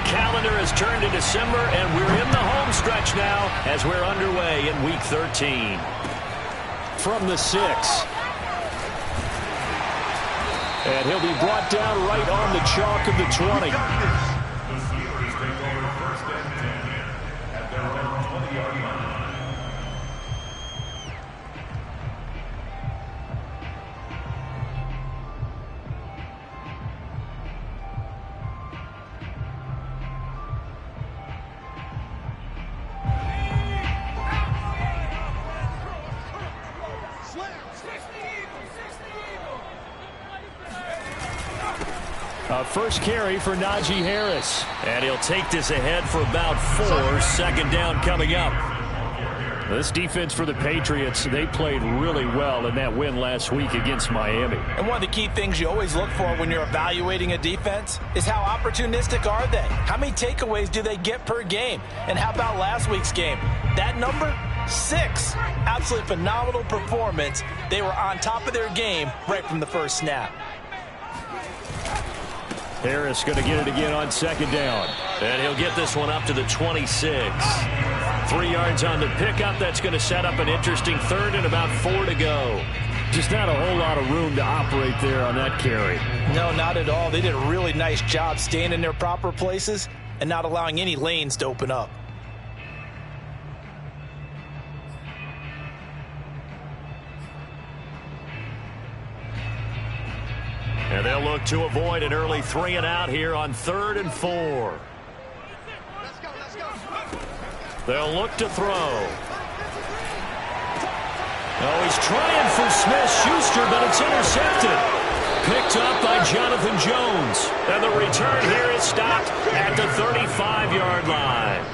calendar has turned to December, and we're in the home stretch now as we're underway in Week 13. From the 6. And he'll be brought down right on the chalk of the 20. The Steelers take over first and 10 at their own 20-yard line. First carry for Najee Harris. And he'll take this ahead for about 4. Second down coming up. This defense for the Patriots, they played really well in that win last week against Miami. And one of the key things you always look for when you're evaluating a defense is how opportunistic are they? How many takeaways do they get per game? And how about last week's game? That number? 6. Absolutely phenomenal performance. They were on top of their game right from the first snap. Harris going to get it again on second down. And he'll get this one up to the 26. 3 yards on the pickup. That's going to set up an interesting third and about 4 to go. Just not a whole lot of room to operate there on that carry. No, not at all. They did a really nice job staying in their proper places and not allowing any lanes to open up. And they'll look to avoid an early 3 and out here on 3rd and 4. They'll look to throw. Oh, he's trying for Smith-Schuster, but it's intercepted. Picked up by Jonathan Jones. And the return here is stopped at the 35-yard line.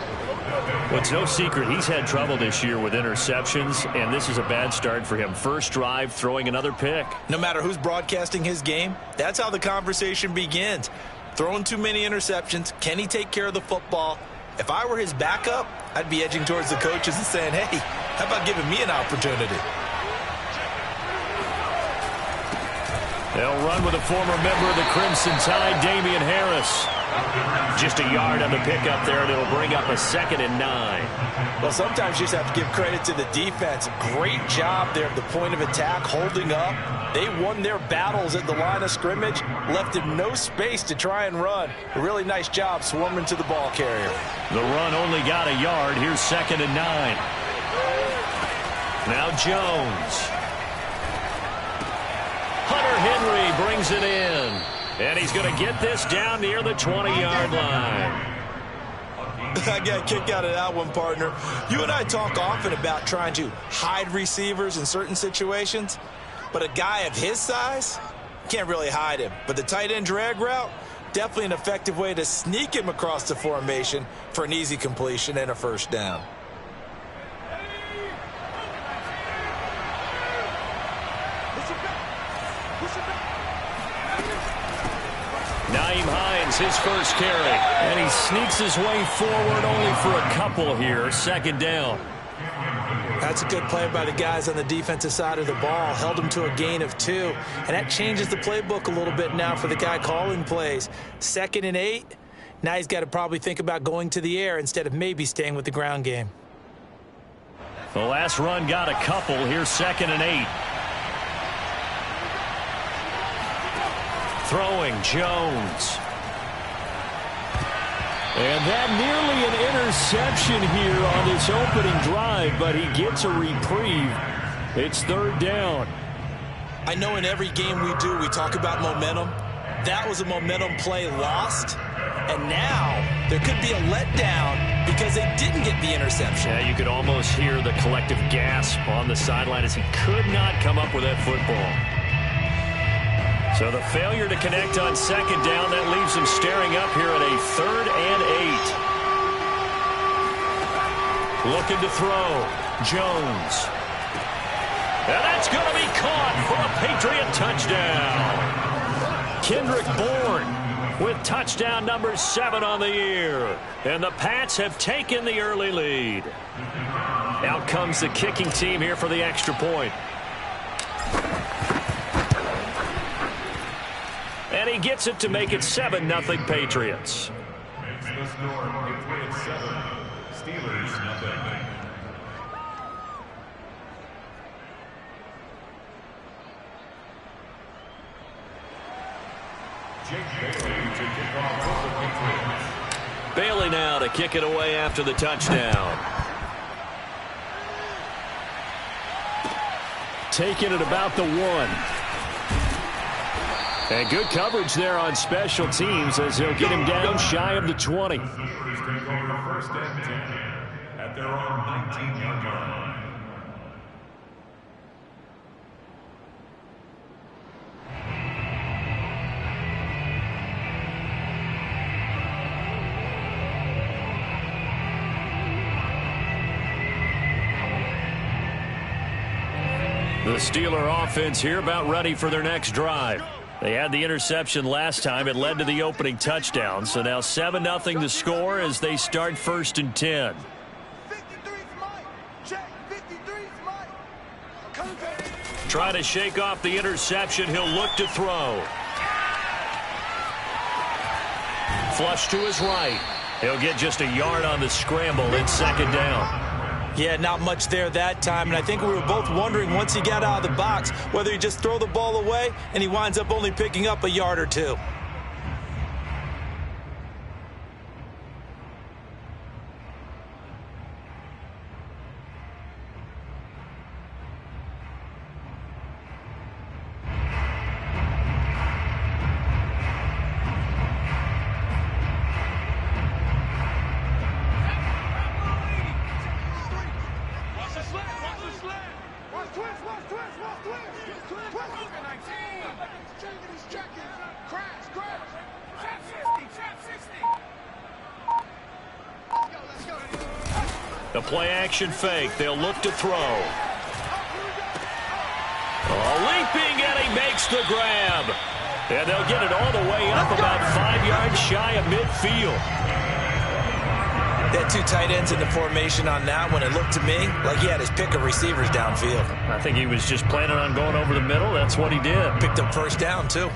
Well, it's no secret he's had trouble this year with interceptions, and this is a bad start for him. First drive, throwing another pick. No matter who's broadcasting his game, that's how the conversation begins. Throwing too many interceptions, can he take care of the football? If I were his backup, I'd be edging towards the coaches and saying, hey, how about giving me an opportunity? They'll run with a former member of the Crimson Tide, Damian Harris. Just a yard on the pickup there, and it'll bring up a 2nd and 9. Well, sometimes you just have to give credit to the defense. Great job there at the point of attack, holding up. They won their battles at the line of scrimmage, left him no space to try and run. A really nice job swarming to the ball carrier. The run only got a yard. Here's 2nd and 9. Now Jones. Hunter Henry brings it in. And he's going to get this down near the 20-yard line. I got a kick out of that one, partner. You and I talk often about trying to hide receivers in certain situations, but a guy of his size can't really hide him. But the tight end drag route, definitely an effective way to sneak him across the formation for an easy completion and a first down. Nyheim Hines, his first carry. And he sneaks his way forward only for a couple here. 2nd down. That's a good play by the guys on the defensive side of the ball. Held him to a gain of 2. And that changes the playbook a little bit now for the guy calling plays. 2nd and 8. Now he's got to probably think about going to the air instead of maybe staying with the ground game. The last run got a couple. Here's 2nd and 8. Throwing, Jones. And that nearly an interception here on this opening drive, but he gets a reprieve. It's 3rd down. I know in every game we do, we talk about momentum. That was a momentum play lost. And now there could be a letdown because they didn't get the interception. Yeah, you could almost hear the collective gasp on the sideline as he could not come up with that football. So the failure to connect on 2nd down, that leaves him staring up here at a 3rd and 8. Looking to throw. Jones. And that's going to be caught for a Patriot touchdown. Kendrick Bourne with touchdown number 7 on the year. And the Pats have taken the early lead. Out comes the kicking team here for the extra point. And he gets it to make it 7-0 Patriots. The score Patriots 7, Steelers nothing. Bailey now to kick it away after the touchdown. Taking it about the 1. And good coverage there on special teams as he'll get him down shy of the 20. The Steelers take over first and 10 at their own 19-yard line. The Steeler offense here about ready for their next drive. They had the interception last time. It led to the opening touchdown. So now 7-0 the score as they start 1st and 10. Try to shake off the interception. He'll look to throw. Flush to his right. He'll get just a yard on the scramble in 2nd down. Yeah, not much there that time, and I think we were both wondering once he got out of the box whether he just throw the ball away and he winds up only picking up a yard or 2. The play-action fake. They'll look to throw. Leaping, and he makes the grab. And they'll get it all the way up about 5 yards shy of midfield. They had 2 tight ends in the formation on that one. It looked to me like he had his pick of receivers downfield. I think he was just planning on going over the middle. That's what he did. Picked up 1st down, too.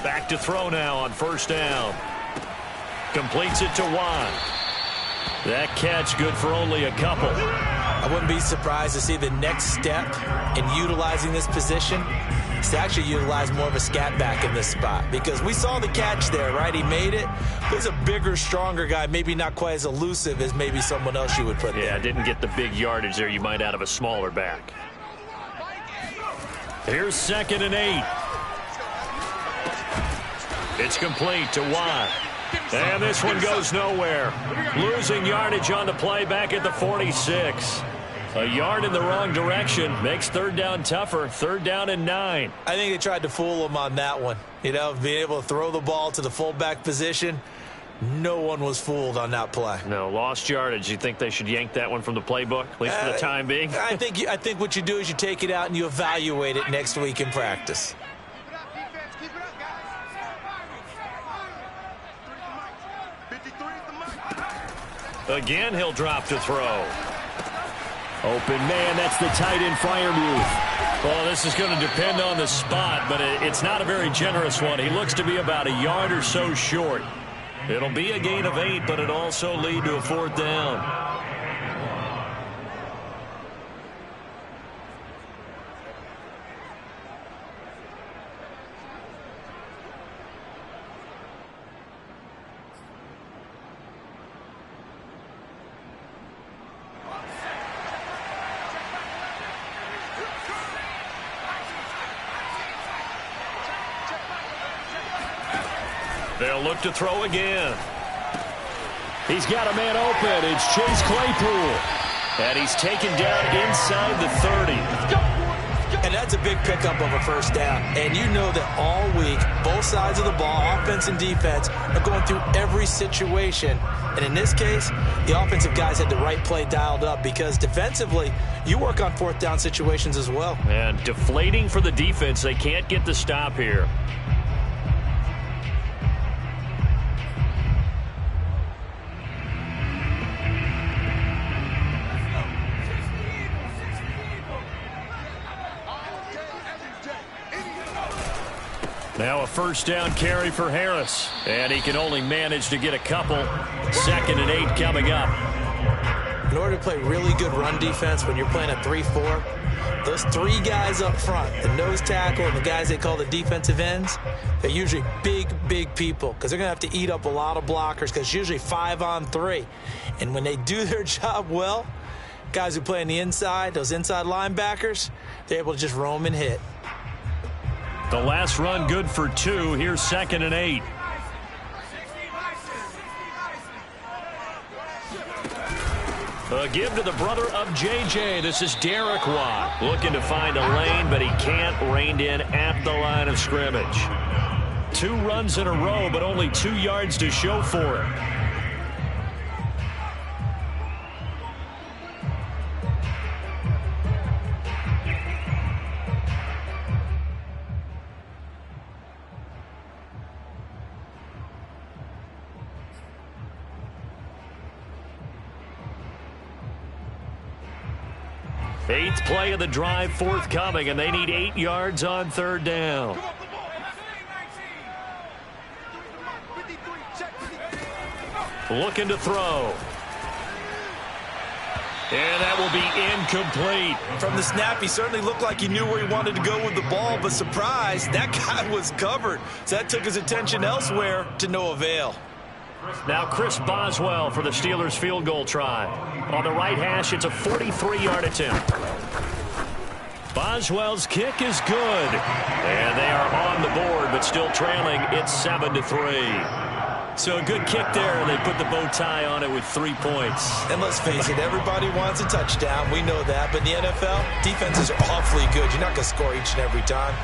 Back to throw now on 1st down. Completes it to Watt. That catch good for only a couple. I wouldn't be surprised to see the next step in utilizing this position is to actually utilize more of a scat back in this spot, because we saw the catch there, right? He made it. He's a bigger, stronger guy, maybe not quite as elusive as maybe someone else you would put there. Yeah, didn't get the big yardage there you might out of a smaller back. Here's 2nd and 8. It's complete to Watt. And this one goes nowhere. Losing yardage on the play back at the 46. A yard in the wrong direction makes 3rd down tougher. 3rd down and 9. I think they tried to fool him on that one. You know, being able to throw the ball to the fullback position. No one was fooled on that play. No, lost yardage. You think they should yank that one from the playbook, at least for the time being? I think what you do is you take it out and you evaluate it next week in practice. Again, he'll drop to throw. Open man, that's the tight end Freiermuth. Well, this is going to depend on the spot, but it's not a very generous one. He looks to be about a yard or so short. It'll be a gain of 8, but it'll also lead to a 4th down. They'll look to throw again. He's got a man open. It's Chase Claypool. And he's taken down inside the 30. And that's a big pickup of a 1st down. And you know that all week, both sides of the ball, offense and defense, are going through every situation. And in this case, the offensive guys had the right play dialed up, because defensively, you work on 4th down situations as well. And deflating for the defense. They can't get the stop here. Now a first down carry for Harris. And he can only manage to get a couple. 2nd and 8 coming up. In order to play really good run defense when you're playing a 3-4, those 3 guys up front, the nose tackle and the guys they call the defensive ends, they're usually big, big people because they're going to have to eat up a lot of blockers because it's usually 5-on-3. And when they do their job well, guys who play on the inside, those inside linebackers, they're able to just roam and hit. The last run good for 2. Here's 2nd and 8. A give to the brother of J.J. This is Derek Watt. Looking to find a lane, but he can't. Reined in at the line of scrimmage. 2 runs in a row, but only 2 yards to show for it. Eighth play of the drive forthcoming, and they need 8 yards on 3rd down. Looking to throw. And that will be incomplete. From the snap, he certainly looked like he knew where he wanted to go with the ball, but surprise, that guy was covered. So that took his attention elsewhere to no avail. Now Chris Boswell for the Steelers field goal try. On the right hash, it's a 43-yard attempt. Boswell's kick is good. And they are on the board, but still trailing. It's 7-3. So a good kick there, and they put the bow tie on it with 3 points. And let's face it, everybody wants a touchdown. We know that. But in the NFL, defenses are awfully good. You're not going to score each and every time.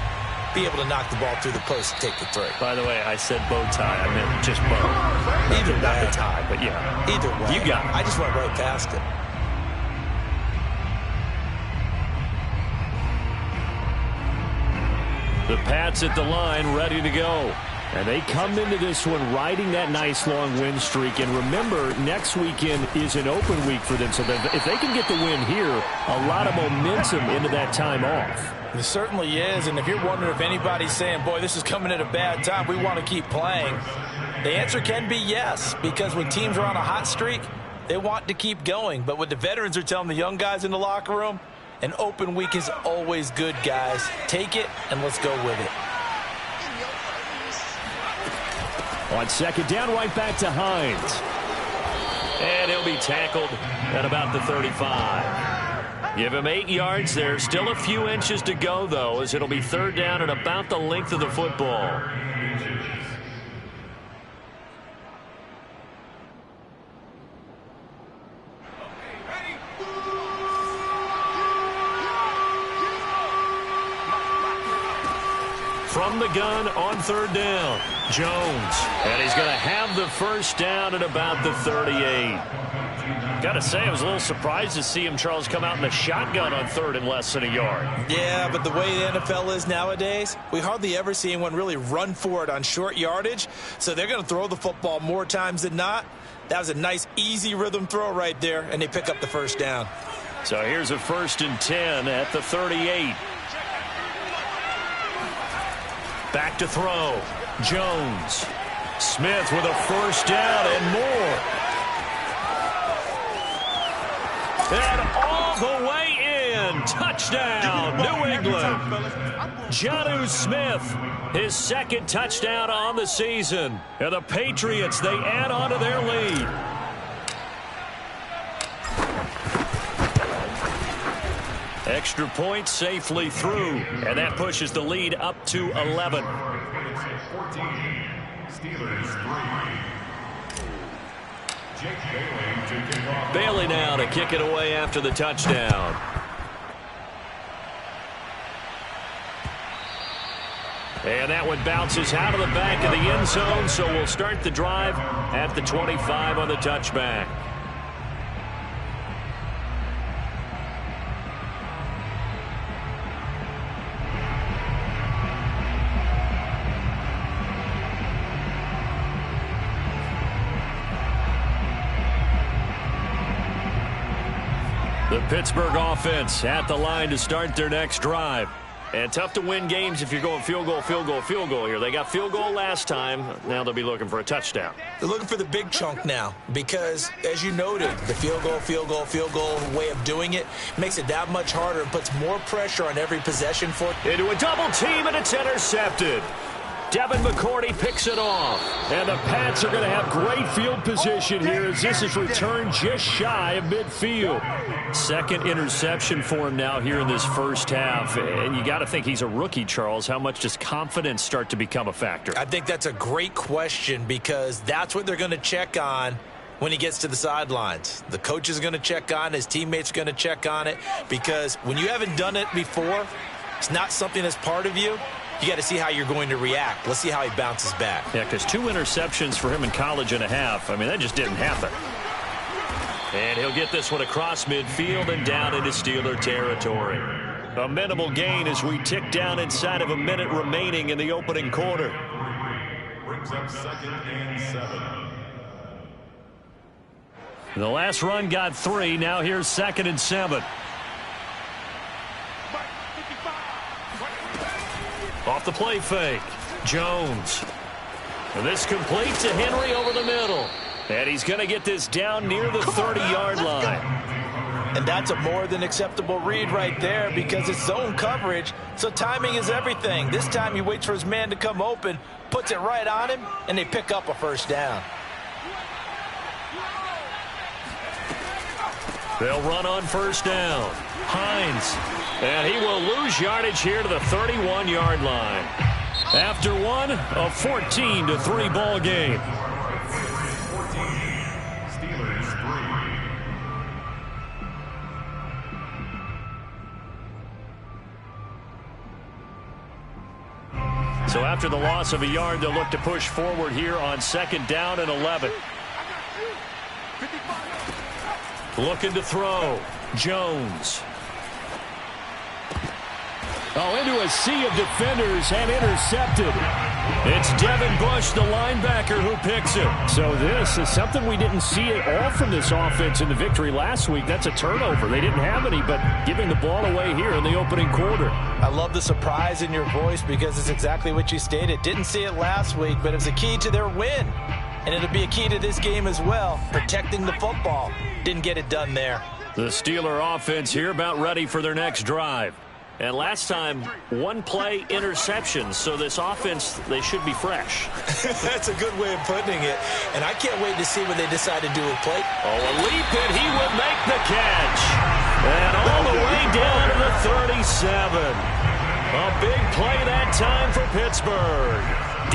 Be able to knock the ball through the post and take the 3. By the way, I said bow tie. I meant just bow. Either way. Not the tie, but yeah. Either way. You got it. I just went right past it. The Pats at the line, ready to go. And they come into this one riding that nice long win streak. And remember, next weekend is an open week for them. So if they can get the win here, a lot of momentum into that time off. It certainly is. And if you're wondering if anybody's saying, boy, this is coming at a bad time, we want to keep playing, the answer can be yes. Because when teams are on a hot streak, they want to keep going. But what the veterans are telling the young guys in the locker room, an open week is always good, guys. Take it, and let's go with it. On 2nd down, right back to Hines. And he'll be tackled at about the 35. Give him 8 yards there. Still a few inches to go, though, as it'll be 3rd down at about the length of the football. From the gun on 3rd down, Jones. And he's going to have the first down at about the 38. Got to say, I was a little surprised to see him, Charles, come out in the shotgun on 3rd and less than a yard. Yeah, but the way the NFL is nowadays, we hardly ever see anyone really run for it on short yardage. So they're going to throw the football more times than not. That was a nice, easy rhythm throw right there, and they pick up the first down. So here's a 1st and 10 at the 38. Back to throw. Jones. Smith with a first down and more. And all the way in. Touchdown, New England. Jonnu Smith, his 2nd touchdown on the season. And the Patriots, they add on to their lead. Extra point safely through, and that pushes the lead up to 11. 14, Steelers 3. Jake Bailey to kick off. Bailey now to kick it away after the touchdown. And that one bounces out of the back of the end zone, so we'll start the drive at the 25 on the touchback. The Pittsburgh offense at the line to start their next drive. And tough to win games if you're going field goal, field goal, field goal here. They got field goal last time. Now they'll be looking for a touchdown. They're looking for the big chunk now because, as you noted, the field goal, field goal, field goal way of doing it makes it that much harder and puts more pressure on every possession for into a double team, and it's intercepted. Devin McCourty picks it off. And the Pats are going to have great field position here as this is returned just shy of midfield. Second interception for him now here in this first half. And you got to think he's a rookie, Charles. How much does confidence start to become a factor? I think that's a great question because that's what they're going to check on when he gets to the sidelines. The coach is going to check on, his teammates are going to check on it because when you haven't done it before, it's not something that's part of you. You got to see how you're going to react. Let's see how he bounces back. Yeah, because 2 interceptions for him in college and a half. I mean, that just didn't happen. And he'll get this one across midfield and down into Steeler territory. A minimal gain as we tick down inside of a minute remaining in the opening quarter. Brings up 2nd and 7. The last run got 3. Now here's 2nd and 7. Off the play fake. Jones. And this complete to Henry over the middle. And he's going to get this down near the 30-yard line. And that's a more than acceptable read right there because it's zone coverage, so timing is everything. This time he waits for his man to come open, puts it right on him, and they pick up a first down. They'll run on first down. Hines. And he will lose yardage here to the 31-yard line. After one, a 14-3 ball game. 14, Steelers 3. So after the loss of a yard, they'll look to push forward here on 2nd down and 11. Looking to throw. Jones. Oh, into a sea of defenders and intercepted. It's Devin Bush, the linebacker, who picks it. So this is something we didn't see at all from this offense in the victory last week. That's a turnover. They didn't have any, but giving the ball away here in the opening quarter. I love the surprise in your voice because it's exactly what you stated. Didn't see it last week, but it was a key to their win. And it'll be a key to this game as well, protecting the football. Didn't get it done there. The Steeler offense here about ready for their next drive. And last time, 1-play interceptions. So this offense, they should be fresh. That's a good way of putting it. And I can't wait to see what they decide to do with play. Oh, a leap, and he will make the catch. And all the way down to the 37. A big play that time for Pittsburgh.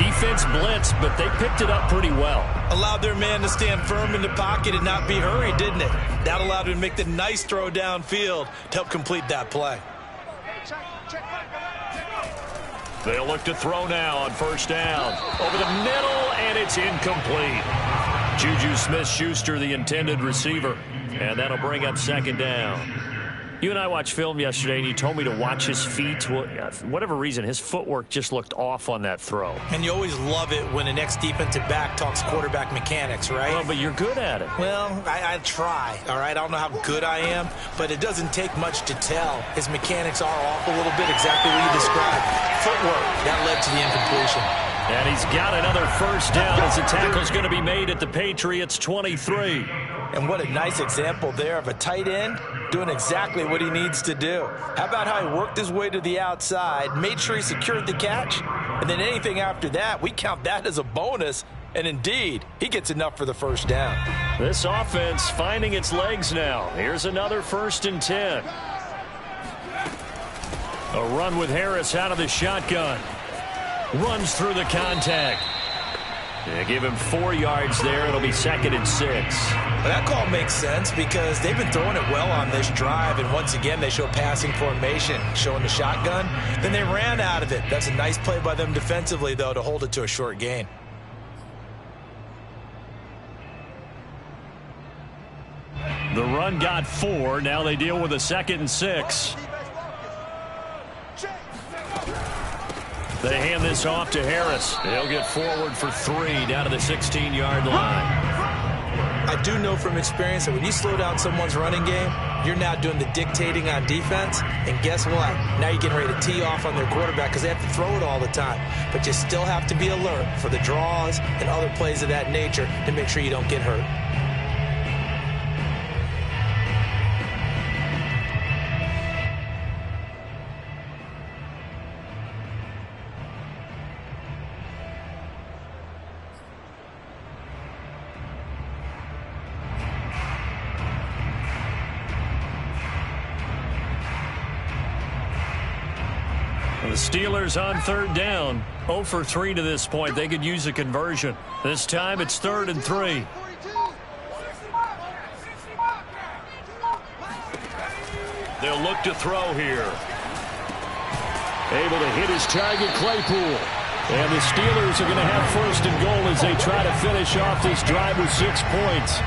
Defense blitzed, but they picked it up pretty well. Allowed their man to stand firm in the pocket and not be hurried, didn't it? That allowed him to make the nice throw downfield to help complete that play. They'll look to throw now on first down. Over the middle, and it's incomplete. Juju Smith-Schuster, the intended receiver. And that'll bring up 2nd down. You and I watched film yesterday, and you told me to watch his feet. Well, for whatever reason, his footwork just looked off on that throw. And you always love it when an ex-defensive back talks quarterback mechanics, right? Well, but you're good at it. Well, I try, all right? I don't know how good I am, but it doesn't take much to tell. His mechanics are off a little bit, exactly what you described. Footwork, that led to the incompletion. And he's got another first down as the tackle's going to be made at the Patriots' 23. And what a nice example there of a tight end doing exactly what he needs to do. How about how he worked his way to the outside, made sure he secured the catch, and then anything after that, we count that as a bonus. And indeed, he gets enough for the first down. This offense finding its legs now. Here's another 1st and 10. A run with Harris out of the shotgun. Runs through the contact. They give him 4 yards there. It'll be 2nd and 6. Well, that call makes sense because they've been throwing it well on this drive, and once again they show passing formation, showing the shotgun. Then they ran out of it. That's a nice play by them defensively, though, to hold it to a short gain. The run got 4. Now they deal with a 2nd and 6. They hand this off to Harris. They'll get forward for 3 down to the 16-yard line. I do know from experience that when you slow down someone's running game, you're now doing the dictating on defense, and guess what? Now you're getting ready to tee off on their quarterback because they have to throw it all the time. But you still have to be alert for the draws and other plays of that nature to make sure you don't get hurt. The Steelers on third down, 0 for 3 to this point. They could use a conversion. This time it's 3rd and 3. They'll look to throw here. Able to hit his target, Claypool. And the Steelers are going to have 1st and goal as they try to finish off this drive with 6 points.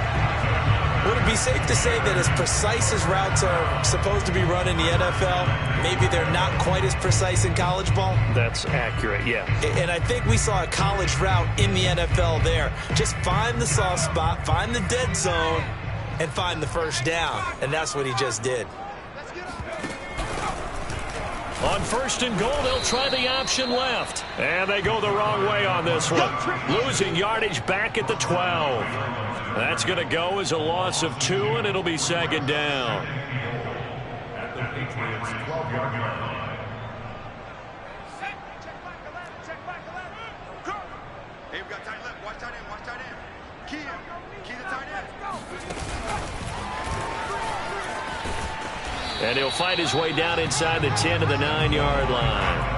Would it be safe to say that as precise as routes are supposed to be run in the NFL, maybe they're not quite as precise in college ball? That's accurate, yeah. And I think we saw a college route in the NFL there. Just find the soft spot, find the dead zone, and find the 1st down. And that's what he just did. On 1st and goal, they'll try the option left. And they go the wrong way on this one. Losing yardage back at the 12. That's going to go as a loss of 2, and it'll be 2nd down. At the Patriots' 12-yard line. Hey, we got tight left. Watch tight end. Watch tight end. Key him. Key the tight end. And he'll fight his way down inside the 10 to the 9-yard line.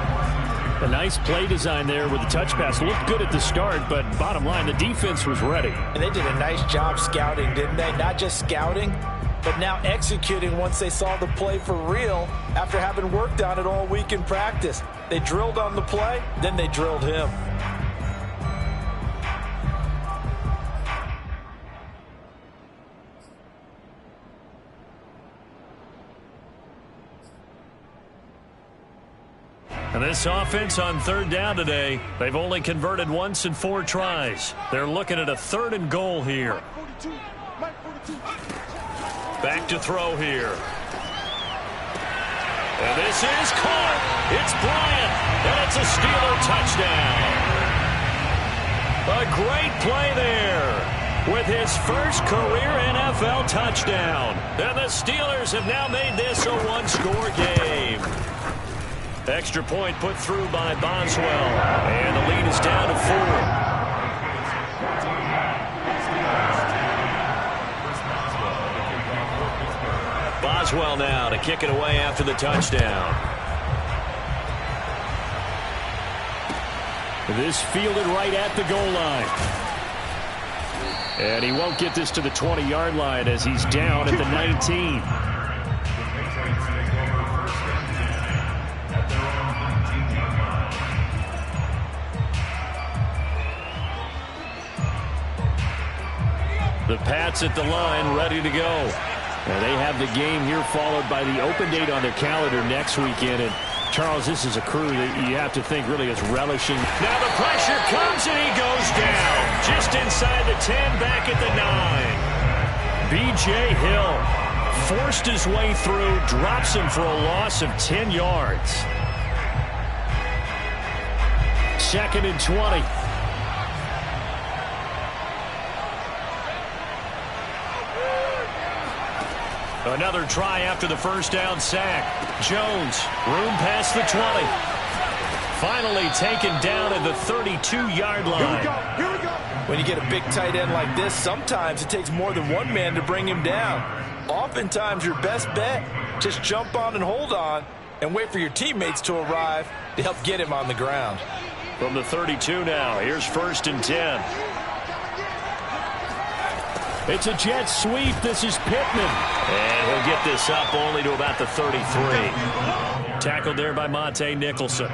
A nice play design there with the touch pass. Looked good at the start, but bottom line, the defense was ready. And they did a nice job scouting, didn't they? Not just scouting, but now executing once they saw the play for real after having worked on it all week in practice. They drilled on the play, then they drilled him. And this offense on 3rd down today, they've only converted once in 4 tries. They're looking at a 3rd and goal here. Back to throw here. And this is caught. It's Bryant, and it's a Steeler touchdown. A great play there with his first career NFL touchdown. And the Steelers have now made this a 1-score game. Extra point put through by Boswell. And the lead is down to 4. Boswell now to kick it away after the touchdown. This fielded right at the goal line. And he won't get this to the 20-yard line as he's down at the 19. The Pats at the line, ready to go. And they have the game here followed by the open date on their calendar next weekend. And, Charles, this is a crew that you have to think really is relishing. Now the pressure comes, and he goes down. Just inside the 10, back at the 9. B.J. Hill forced his way through, drops him for a loss of 10 yards. 2nd and 20. Another try after the 1st down sack. Jones, room past the 20. Finally taken down at the 32-yard line. Here we go. When you get a big tight end like this, sometimes it takes more than one man to bring him down. Oftentimes, your best bet, just jump on and hold on and wait for your teammates to arrive to help get him on the ground. From the 32 now, here's 1st and 10. It's a jet sweep. This is Pittman. And he'll get this up only to about the 33. Tackled there by Monte Nicholson.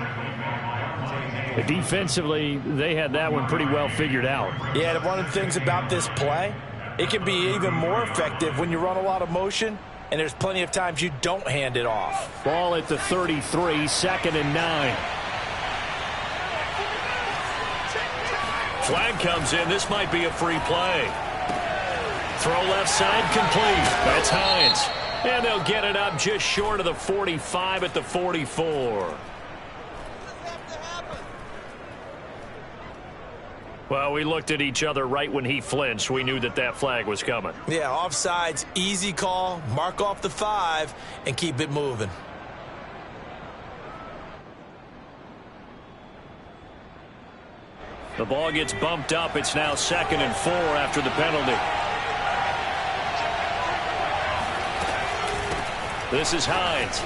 Defensively, they had that one pretty well figured out. Yeah, and one of the things about this play, it can be even more effective when you run a lot of motion, and there's plenty of times you don't hand it off. Ball at the 33, 2nd and 9. Flag comes in. This might be a free play. Throw left side complete. That's Hines. And they'll get it up just short of the 45 at the 44. Well, we looked at each other right when he flinched. We knew that that flag was coming. Yeah, offsides, easy call. Mark off the 5 and keep it moving. The ball gets bumped up. It's now 2nd and 4 after the penalty. This is Hines.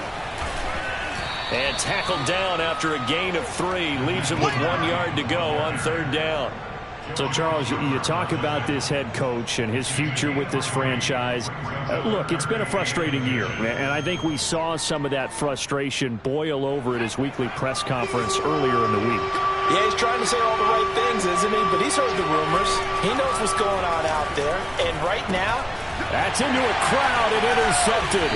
And tackled down after a gain of 3. Leaves him with 1 yard to go on 3rd down. So, Charles, you talk about this head coach and his future with this franchise. Look, it's been a frustrating year, and I think we saw some of that frustration boil over at his weekly press conference earlier in the week. Yeah, he's trying to say all the right things, isn't he? But he's heard the rumors. He knows what's going on out there. And right now, that's into a crowd and intercepted.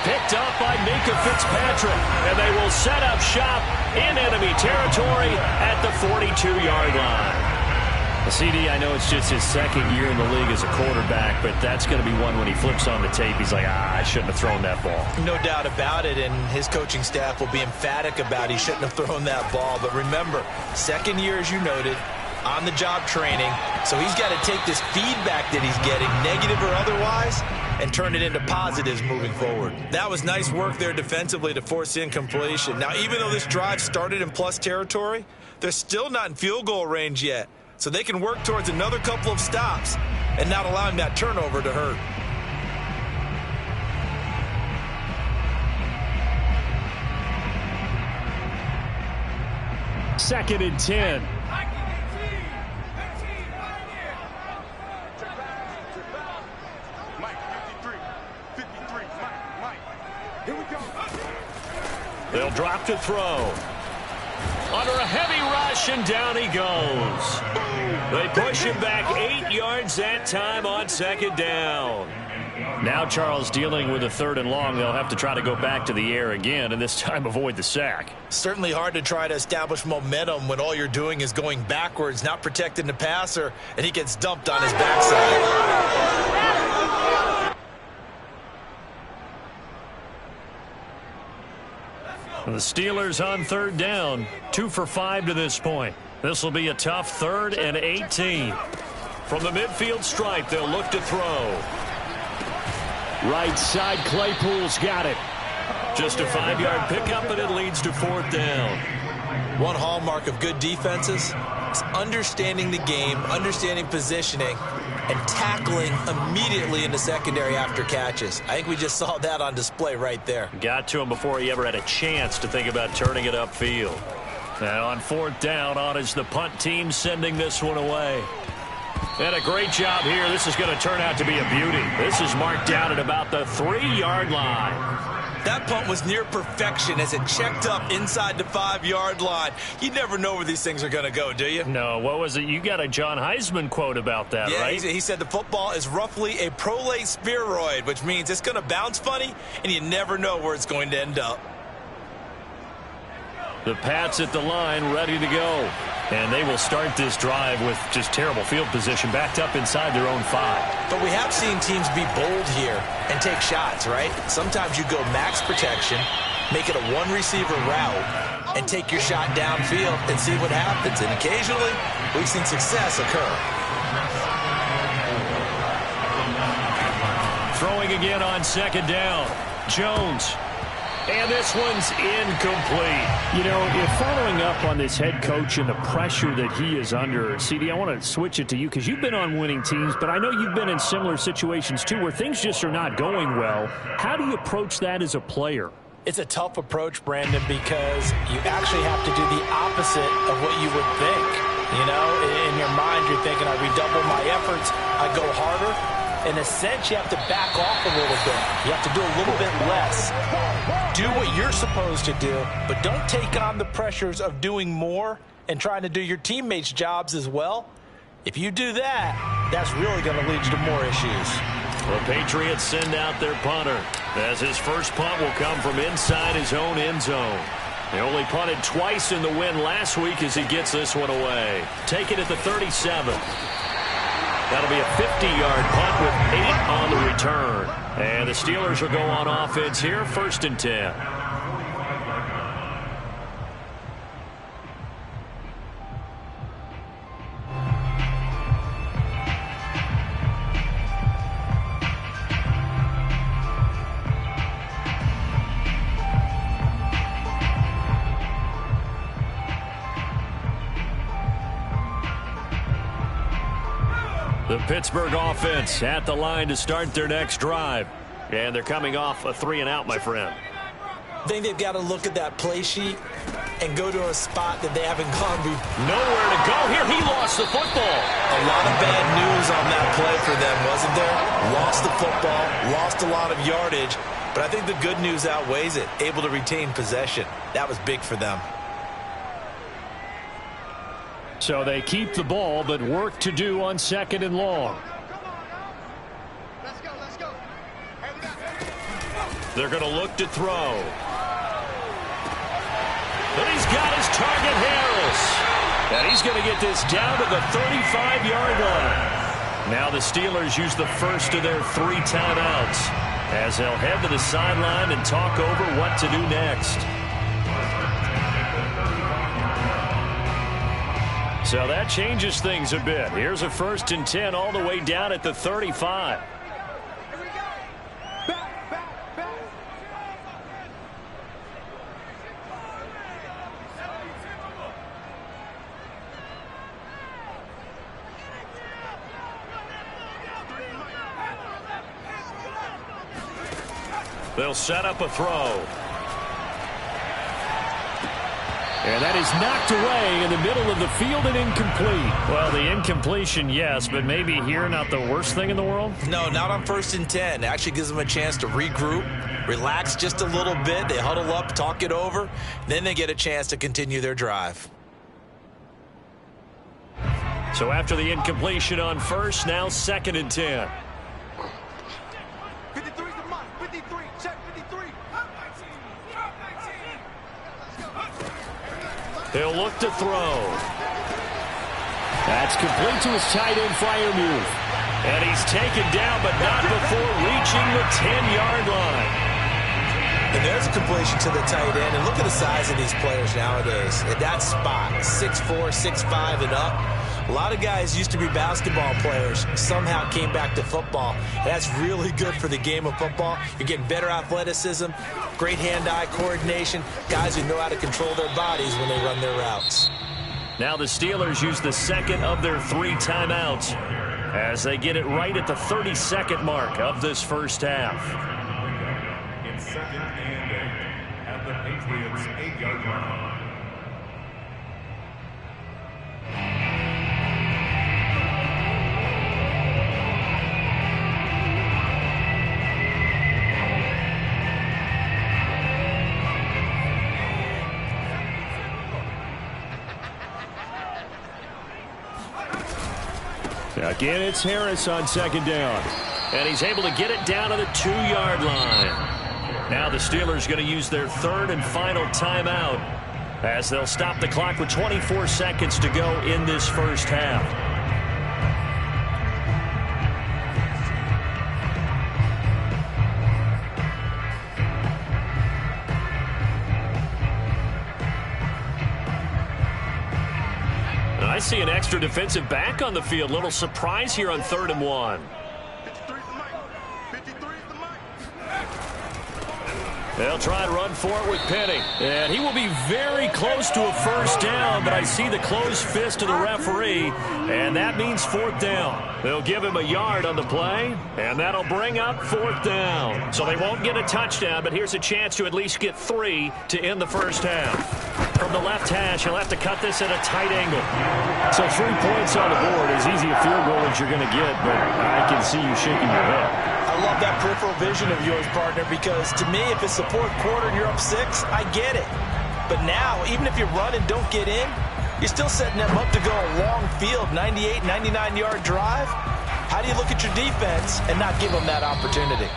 Picked up by Minka Fitzpatrick. And they will set up shop in enemy territory at the 42-yard line. CD, I know it's just his 2nd year in the league as a quarterback, but that's going to be one when he flips on the tape. He's like, I shouldn't have thrown that ball. No doubt about it, and his coaching staff will be emphatic about he shouldn't have thrown that ball. But remember, 2nd year, as you noted, on-the-job training, so he's got to take this feedback that he's getting, negative or otherwise, and turn it into positives moving forward. That was nice work there defensively to force incompletion. Now, even though this drive started in plus territory, they're still not in field goal range yet. So they can work towards another couple of stops and not allowing that turnover to hurt. Second and 10. Mike, 53, Mike. Here we go. They'll drop to throw. Under a heavy rush, and down he goes. They push him back 8 yards that time on 2nd down. Now Charles dealing with a 3rd and long. They'll have to try to go back to the air again, and this time avoid the sack. Certainly hard to try to establish momentum when all you're doing is going backwards, not protecting the passer, and he gets dumped on his backside. The Steelers on 3rd down, 2 for 5 to this point. This will be a tough 3rd and 18. From the midfield stripe, they'll look to throw. Right side, Claypool's got it. Just a 5-yard pickup, and it leads to 4th down. One hallmark of good defenses is understanding the game, understanding positioning, and tackling immediately in the secondary after catches. I think we just saw that on display right there. Got to him before he ever had a chance to think about turning it upfield. And on 4th down, on is the punt team sending this one away. And a great job here. This is going to turn out to be a beauty. This is marked down at about the 3-yard line. That punt was near perfection as it checked up inside the 5-yard line. You never know where these things are going to go, do you? No, what was it? You got a John Heisman quote about that, yeah, right? He said the football is roughly a prolate spheroid, which means it's going to bounce funny, and you never know where it's going to end up. The Pats at the line, ready to go. And they will start this drive with just terrible field position, backed up inside their own 5. But we have seen teams be bold here and take shots, right? Sometimes you go max protection, make it a one-receiver route, and take your shot downfield and see what happens. And occasionally, we've seen success occur. Throwing again on 2nd down. Jones. And this one's incomplete. You know, if following up on this head coach and the pressure that he is under, CD, I want to switch it to you because you've been on winning teams, but I know you've been in similar situations too where things just are not going well. How do you approach that as a player? It's a tough approach, Brandon, because you actually have to do the opposite of what you would think. You know, in your mind, you're thinking, I redouble my efforts, I go harder. In a sense, you have to back off a little bit. You have to do a little bit less. Do what you're supposed to do, but don't take on the pressures of doing more and trying to do your teammates' jobs as well. If you do that, that's really going to lead you to more issues. The Patriots send out their punter, as his first punt will come from inside his own end zone. He only punted twice in the win last week as he gets this one away. Take it at the 37. That'll be a 50-yard punt with 8 on the return. And the Steelers will go on offense here, 1st and 10. The Pittsburgh offense at the line to start their next drive. And they're coming off a 3-and-out, my friend. I think they've got to look at that play sheet and go to a spot that they haven't gone before. Nowhere to go here. He lost the football. A lot of bad news on that play for them, wasn't there? Lost the football, lost a lot of yardage, but I think the good news outweighs it. Able to retain possession. That was big for them. So they keep the ball, but work to do on 2nd and long. Let's go. They're going to look to throw. And he's got his target, Harris. And he's going to get this down to the 35-yard line. Now the Steelers use the first of their 3 timeouts as they'll head to the sideline and talk over what to do next. So that changes things a bit. Here's a 1st and 10 all the way down at the 35. They'll set up a throw. And that is knocked away in the middle of the field and incomplete. Well, the incompletion, yes, but maybe here not the worst thing in the world? No, not on 1st and 10. It actually gives them a chance to regroup, relax just a little bit. They huddle up, talk it over. Then they get a chance to continue their drive. So after the incompletion on 1st, now 2nd and 10. 53's the mark. 53. Check 53. He'll look to throw. That's complete to his tight end Freiermuth. And he's taken down, but not before reaching the 10-yard line. And there's a completion to the tight end. And look at the size of these players nowadays. At that spot, 6'4", 6'5", and up. A lot of guys used to be basketball players, somehow came back to football. And that's really good for the game of football. You're getting better athleticism, great hand-eye coordination, guys who know how to control their bodies when they run their routes. Now the Steelers use the 2nd of their 3 timeouts as they get it right at the 32nd mark of this first half. In 2nd and 8 at the Patriots' 8-yard line. Again, it's Harris on 2nd down. And he's able to get it down to the 2-yard line. Now the Steelers going to use their 3rd and final timeout as they'll stop the clock with 24 seconds to go in this first half. I see an extra defensive back on the field. Little surprise here on 3rd and 1. 53's the mic. 53's the mic. They'll try and run for it with Penny. And he will be very close to a first down, but I see the closed fist of the referee, and that means 4th down. They'll give him a yard on the play, and that'll bring up 4th down. So they won't get a touchdown, but here's a chance to at least get 3 to end the first half. From the left hash, he'll have to cut this at a tight angle. So 3 points on the board, as easy a field goal as you're going to get, but I can see you shaking your head. I love that peripheral vision of yours, partner, because to me, if it's the 4th quarter and you're up 6, I get it. But now, even if you run and don't get in, you're still setting them up to go a long field, 98, 99-yard drive. How do you look at your defense and not give them that opportunity?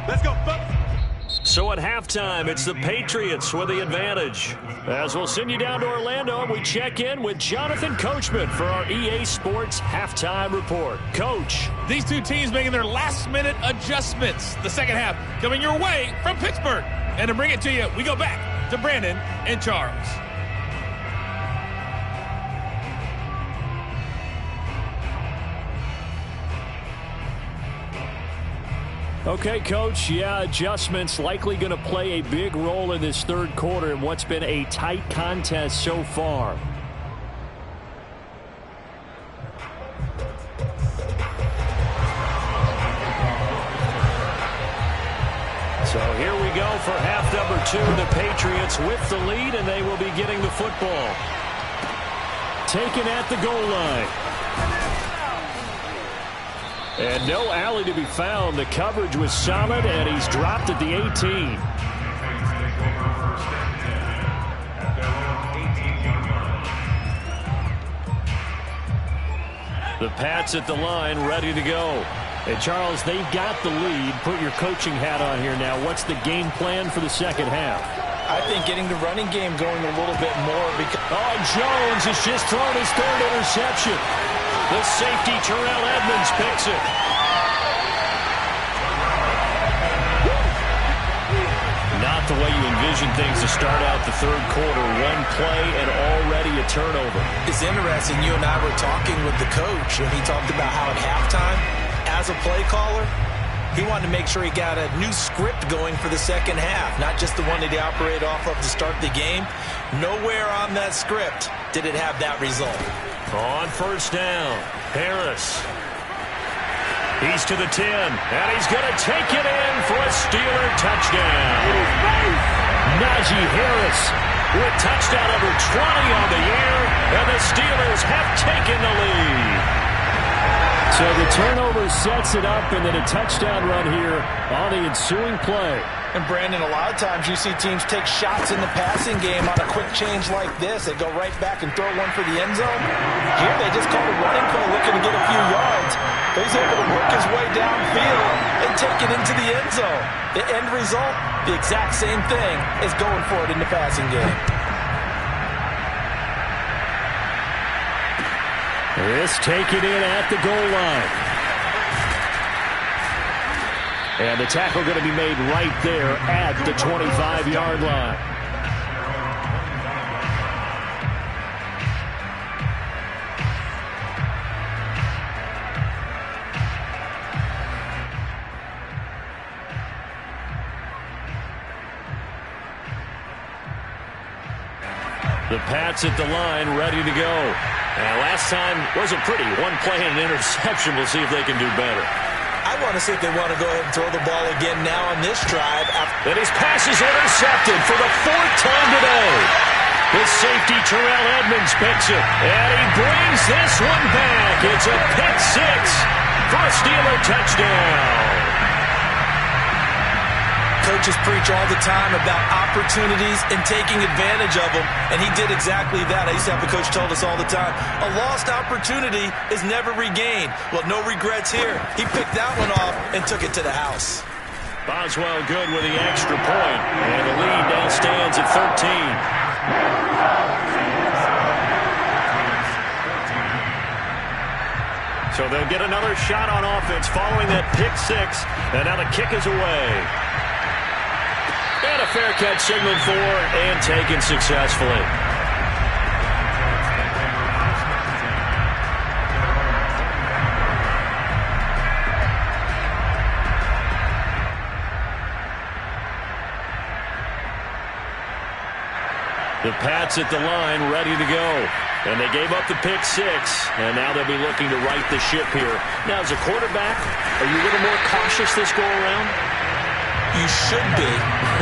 Let's go, folks. So at halftime, it's the Patriots with the advantage. As we'll send you down to Orlando, we check in with Jonathan Coachman for our EA Sports Halftime Report. Coach. These two teams making their last-minute adjustments. The second half coming your way from Pittsburgh. And to bring it to you, we go back to Brandon and Charles. Okay, Coach, yeah, adjustments likely going to play a big role in this third quarter in what's been a tight contest so far. So here we go for half number 2. The Patriots with the lead, and they will be getting the football. Taken at the goal line. And no alley to be found. The coverage was solid, and he's dropped at the 18. The Pats at the line, ready to go. And, Charles, they've got the lead. Put your coaching hat on here now. What's the game plan for the second half? I think getting the running game going a little bit more. Jones has just thrown his third interception. The safety, Terrell Edmonds, picks it. Not the way you envision things to start out the third quarter. One play and already a turnover. It's interesting. You and I were talking with the coach, and he talked about how at halftime, as a play caller, he wanted to make sure he got a new script going for the second half, not just the one that he operated off of to start the game. Nowhere on that script did it have that result. On first down, Harris. He's to the 10, and he's going to take it in for a Steeler touchdown. Najee Harris with touchdown number 20 on the year, and the Steelers have taken the lead. So the turnover sets it up, and then a touchdown run here on the ensuing play. And, Brandon, a lot of times you see teams take shots in the passing game on a quick change like this. They go right back and throw one for the end zone. Here they just called a running play looking to get a few yards. But he's able to work his way downfield and take it into the end zone. The end result, the exact same thing as going for it in the passing game. This taken in at the goal line. And the tackle going to be made right there at the 25-yard line. The Pats at the line, ready to go. Last time wasn't pretty. One play and an interception. We'll see if they can do better. I want to see if they want to go ahead and throw the ball again now on this drive. And his pass is intercepted for the 4th time today. The safety, Terrell Edmonds, picks it. And he brings this one back. It's a pick 6 for a Steeler touchdown. Coaches preach all the time about opportunities and taking advantage of them, and he did exactly that. I used to have a coach told us all the time, a lost opportunity is never regained. Well, no regrets here. He picked that one off and took it to the house. Boswell good with the extra point, and the lead now stands at 13. So they'll get another shot on offense following that pick 6, and now the kick is away. And a fair catch signaled for and taken successfully. The Pats at the line, ready to go. And they gave up the pick 6, and now they'll be looking to right the ship here. Now, as a quarterback, are you a little more cautious this go-around? You should be,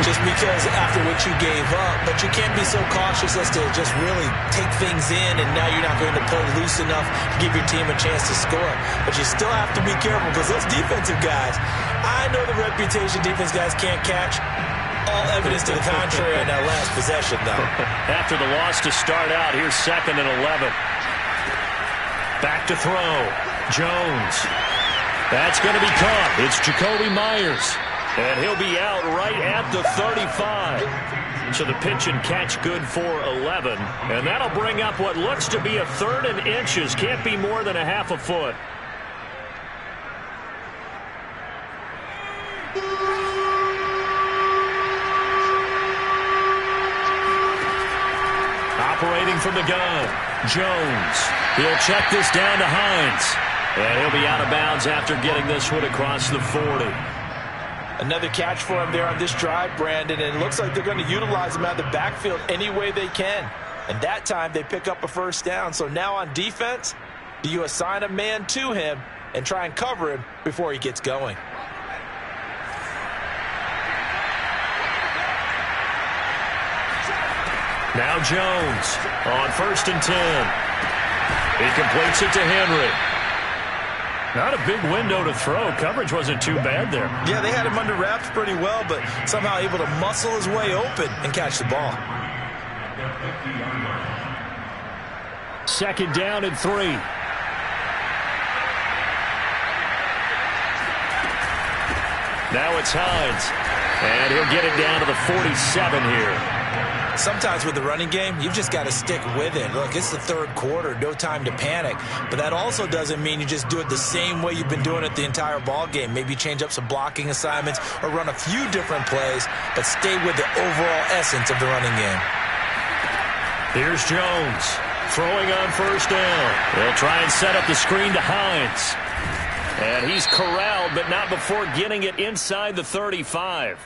just because after what you gave up, but you can't be so cautious as to just really take things in, and now you're not going to play loose enough to give your team a chance to score. But you still have to be careful, because those defensive guys, I know the reputation defense guys can't catch. All evidence to the contrary on that last possession, though. After the loss to start out, here's 2nd and 11. Back to throw. Jones. That's going to be caught. It's Jacoby Myers. And he'll be out right at the 35. So the pitch and catch good for 11. And that'll bring up what looks to be a 3rd and inches. Can't be more than a half a foot. Operating from the gun, Jones. He'll check this down to Hines. And he'll be out of bounds after getting this one across the 40. Another catch for him there on this drive, Brandon, and it looks like they're going to utilize him out of the backfield any way they can. And that time they pick up a first down. So now on defense, do you assign a man to him and try and cover him before he gets going? Now Jones on 1st and 10. He completes it to Henry. Not a big window to throw. Coverage wasn't too bad there. Yeah, they had him under wraps pretty well, but somehow able to muscle his way open and catch the ball. 2nd down and 3. Now it's Hines. And he'll get it down to the 47 here. Sometimes with the running game, you've just got to stick with it. Look, it's the 3rd quarter, no time to panic. But that also doesn't mean you just do it the same way you've been doing it the entire ball game. Maybe change up some blocking assignments or run a few different plays, but stay with the overall essence of the running game. Here's Jones throwing on 1st down. They'll try and set up the screen to Hines. And he's corralled, but not before getting it inside the 35.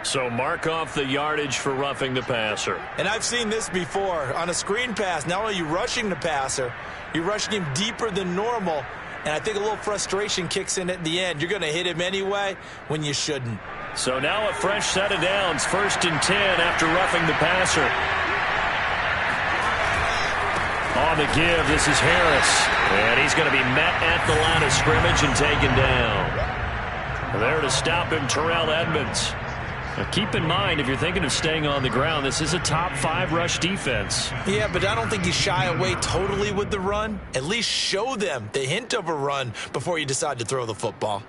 So mark off the yardage for roughing the passer. And I've seen this before. On a screen pass, not only are you rushing the passer, you're rushing him deeper than normal. And I think a little frustration kicks in at the end. You're going to hit him anyway when you shouldn't. So now a fresh set of downs, 1st and 10 after roughing the passer. On the give, this is Harris. And he's going to be met at the line of scrimmage and taken down. There to stop him, Terrell Edmonds. Now keep in mind, if you're thinking of staying on the ground, this is a top 5 rush defense. Yeah, but I don't think you shy away totally with the run. At least show them the hint of a run before you decide to throw the football.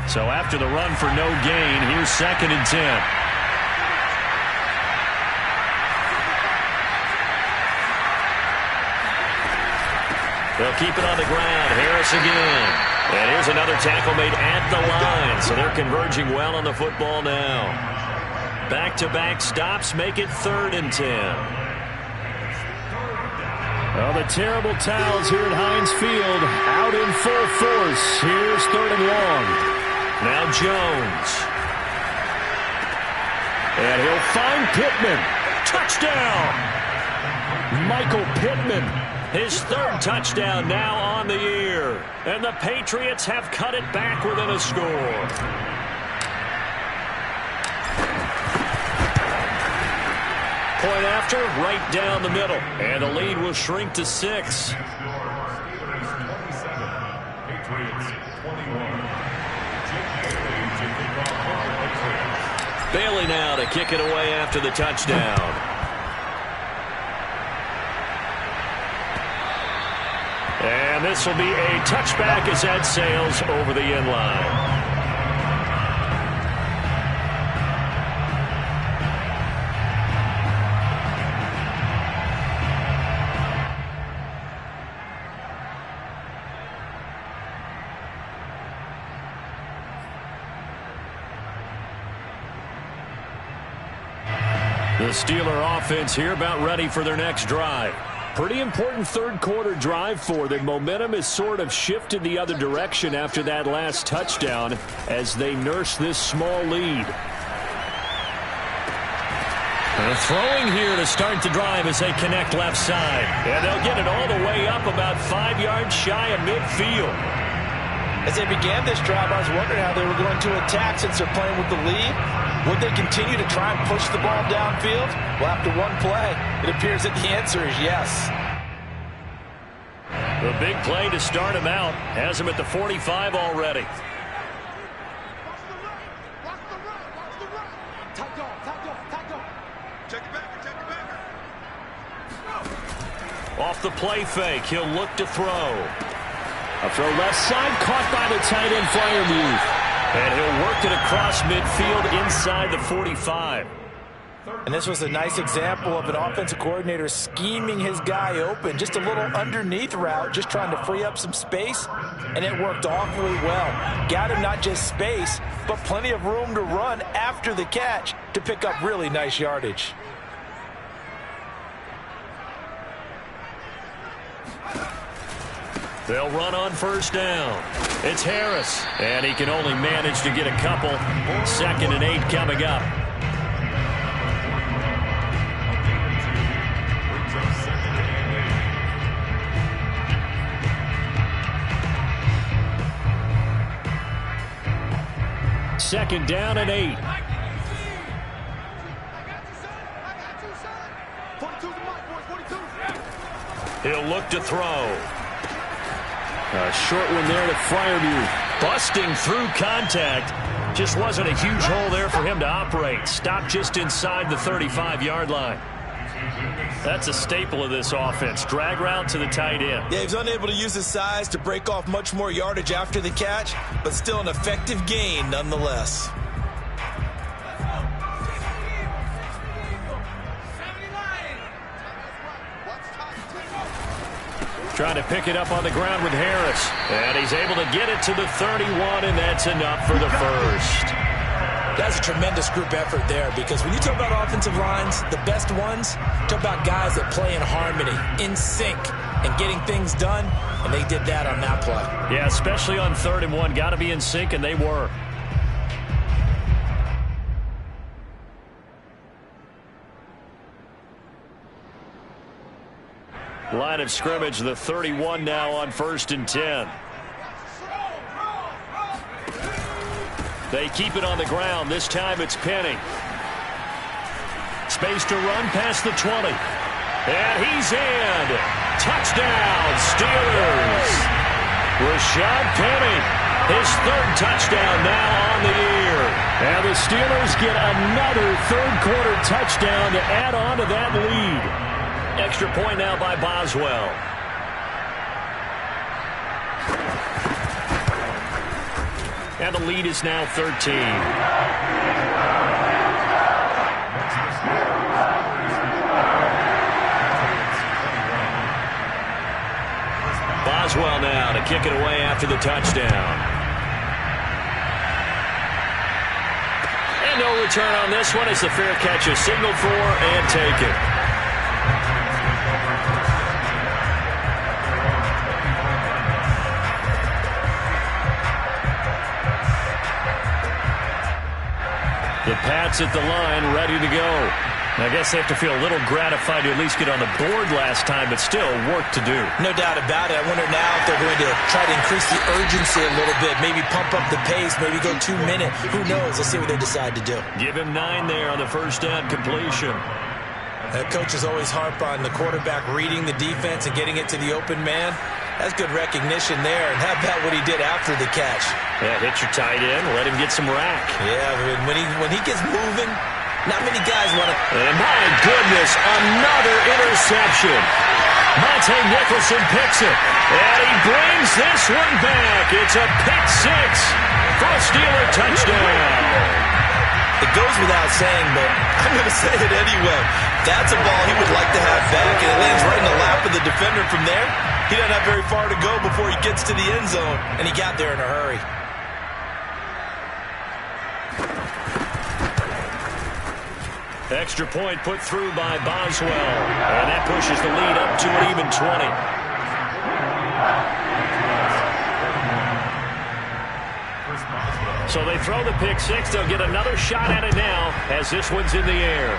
So after the run for no gain, here's 2nd and 10. They'll keep it on the ground. Harris again. And here's another tackle made at the line. So they're converging well on the football now. Back-to-back stops make it 3rd and 10. Well, the terrible towels here at Heinz Field out in full force. Here's 3rd and long. Now Jones. And he'll find Pittman. Touchdown! Michael Pittman. His 3rd touchdown now on the year. And the Patriots have cut it back within a score. Point after, right down the middle. And the lead will shrink to 6. Bailey now to kick it away after the touchdown. And this will be a touchback as that sails over the end line. The Steeler offense here about ready for their next drive. Pretty important 3rd quarter drive for them. Momentum has sort of shifted the other direction after that last touchdown as they nurse this small lead. Throwing here to start the drive as they connect left side. And they'll get it all the way up about 5 yards shy of midfield. As they began this drive, I was wondering how they were going to attack since they're playing with the lead. Would they continue to try and push the ball downfield? Well, after one play, it appears that the answer is yes. The big play to start him out has him at the 45 already. Off the play fake, he'll look to throw. A throw left side, caught by the tight end, Freiermuth. And he'll work it across midfield inside the 45. And this was a nice example of an offensive coordinator scheming his guy open. Just a little underneath route, just trying to free up some space, and it worked awfully well. Got him not just space, but plenty of room to run after the catch to pick up really nice yardage. They'll run on first down. It's Harris, and he can only manage to get a couple. 2nd and 8 coming up. Second down and 8. He'll look to throw. A short one there to Freiermuth. Busting through contact. Just wasn't a huge hole there for him to operate. Stopped just inside the 35-yard line. That's a staple of this offense. Drag route to the tight end. Yeah, he was unable to use his size to break off much more yardage after the catch, but still an effective gain nonetheless. Trying to pick it up on the ground with Harris. And he's able to get it to the 31, and that's enough for the first. That's a tremendous group effort there, because when you talk about offensive lines, the best ones, talk about guys that play in harmony, in sync, and getting things done, and they did that on that play. Yeah, especially on 3rd and 1. Got to be in sync, and they were. Line of scrimmage, the 31 now on 1st and 10. They keep it on the ground. This time it's Penny. Space to run past the 20. And he's in. Touchdown, Steelers. Rashad Penny, his 3rd touchdown now on the year. And the Steelers get another 3rd-quarter touchdown to add on to that lead. Extra point now by Boswell. And the lead is now 13. Boswell now to kick it away after the touchdown. And no return on this one as the fair catch is signaled for and taken. The Pats at the line, ready to go. I guess they have to feel a little gratified to at least get on the board last time, but still work to do. No doubt about it. I wonder now if they're going to try to increase the urgency a little bit, maybe pump up the pace, maybe go 2 minutes. Who knows? Let's see what they decide to do. Give him 9 there on the first down completion. Coaches always harp on the quarterback reading the defense and getting it to the open man. That's good recognition there. And how about what he did after the catch? Yeah, hit your tight end, let him get some rack. Yeah, when he gets moving, not many guys want to. And my goodness, another interception. Monte Nicholson picks it, and he brings this one back. It's a pick 6 for a Steeler touchdown. It goes without saying, but I'm going to say it anyway. That's a ball he would like to have back, and it lands right in the lap of the defender from there. He doesn't have very far to go before he gets to the end zone, and he got there in a hurry. Extra point put through by Boswell, and that pushes the lead up to an even 20. So they throw the pick 6. They'll get another shot at it now as this one's in the air.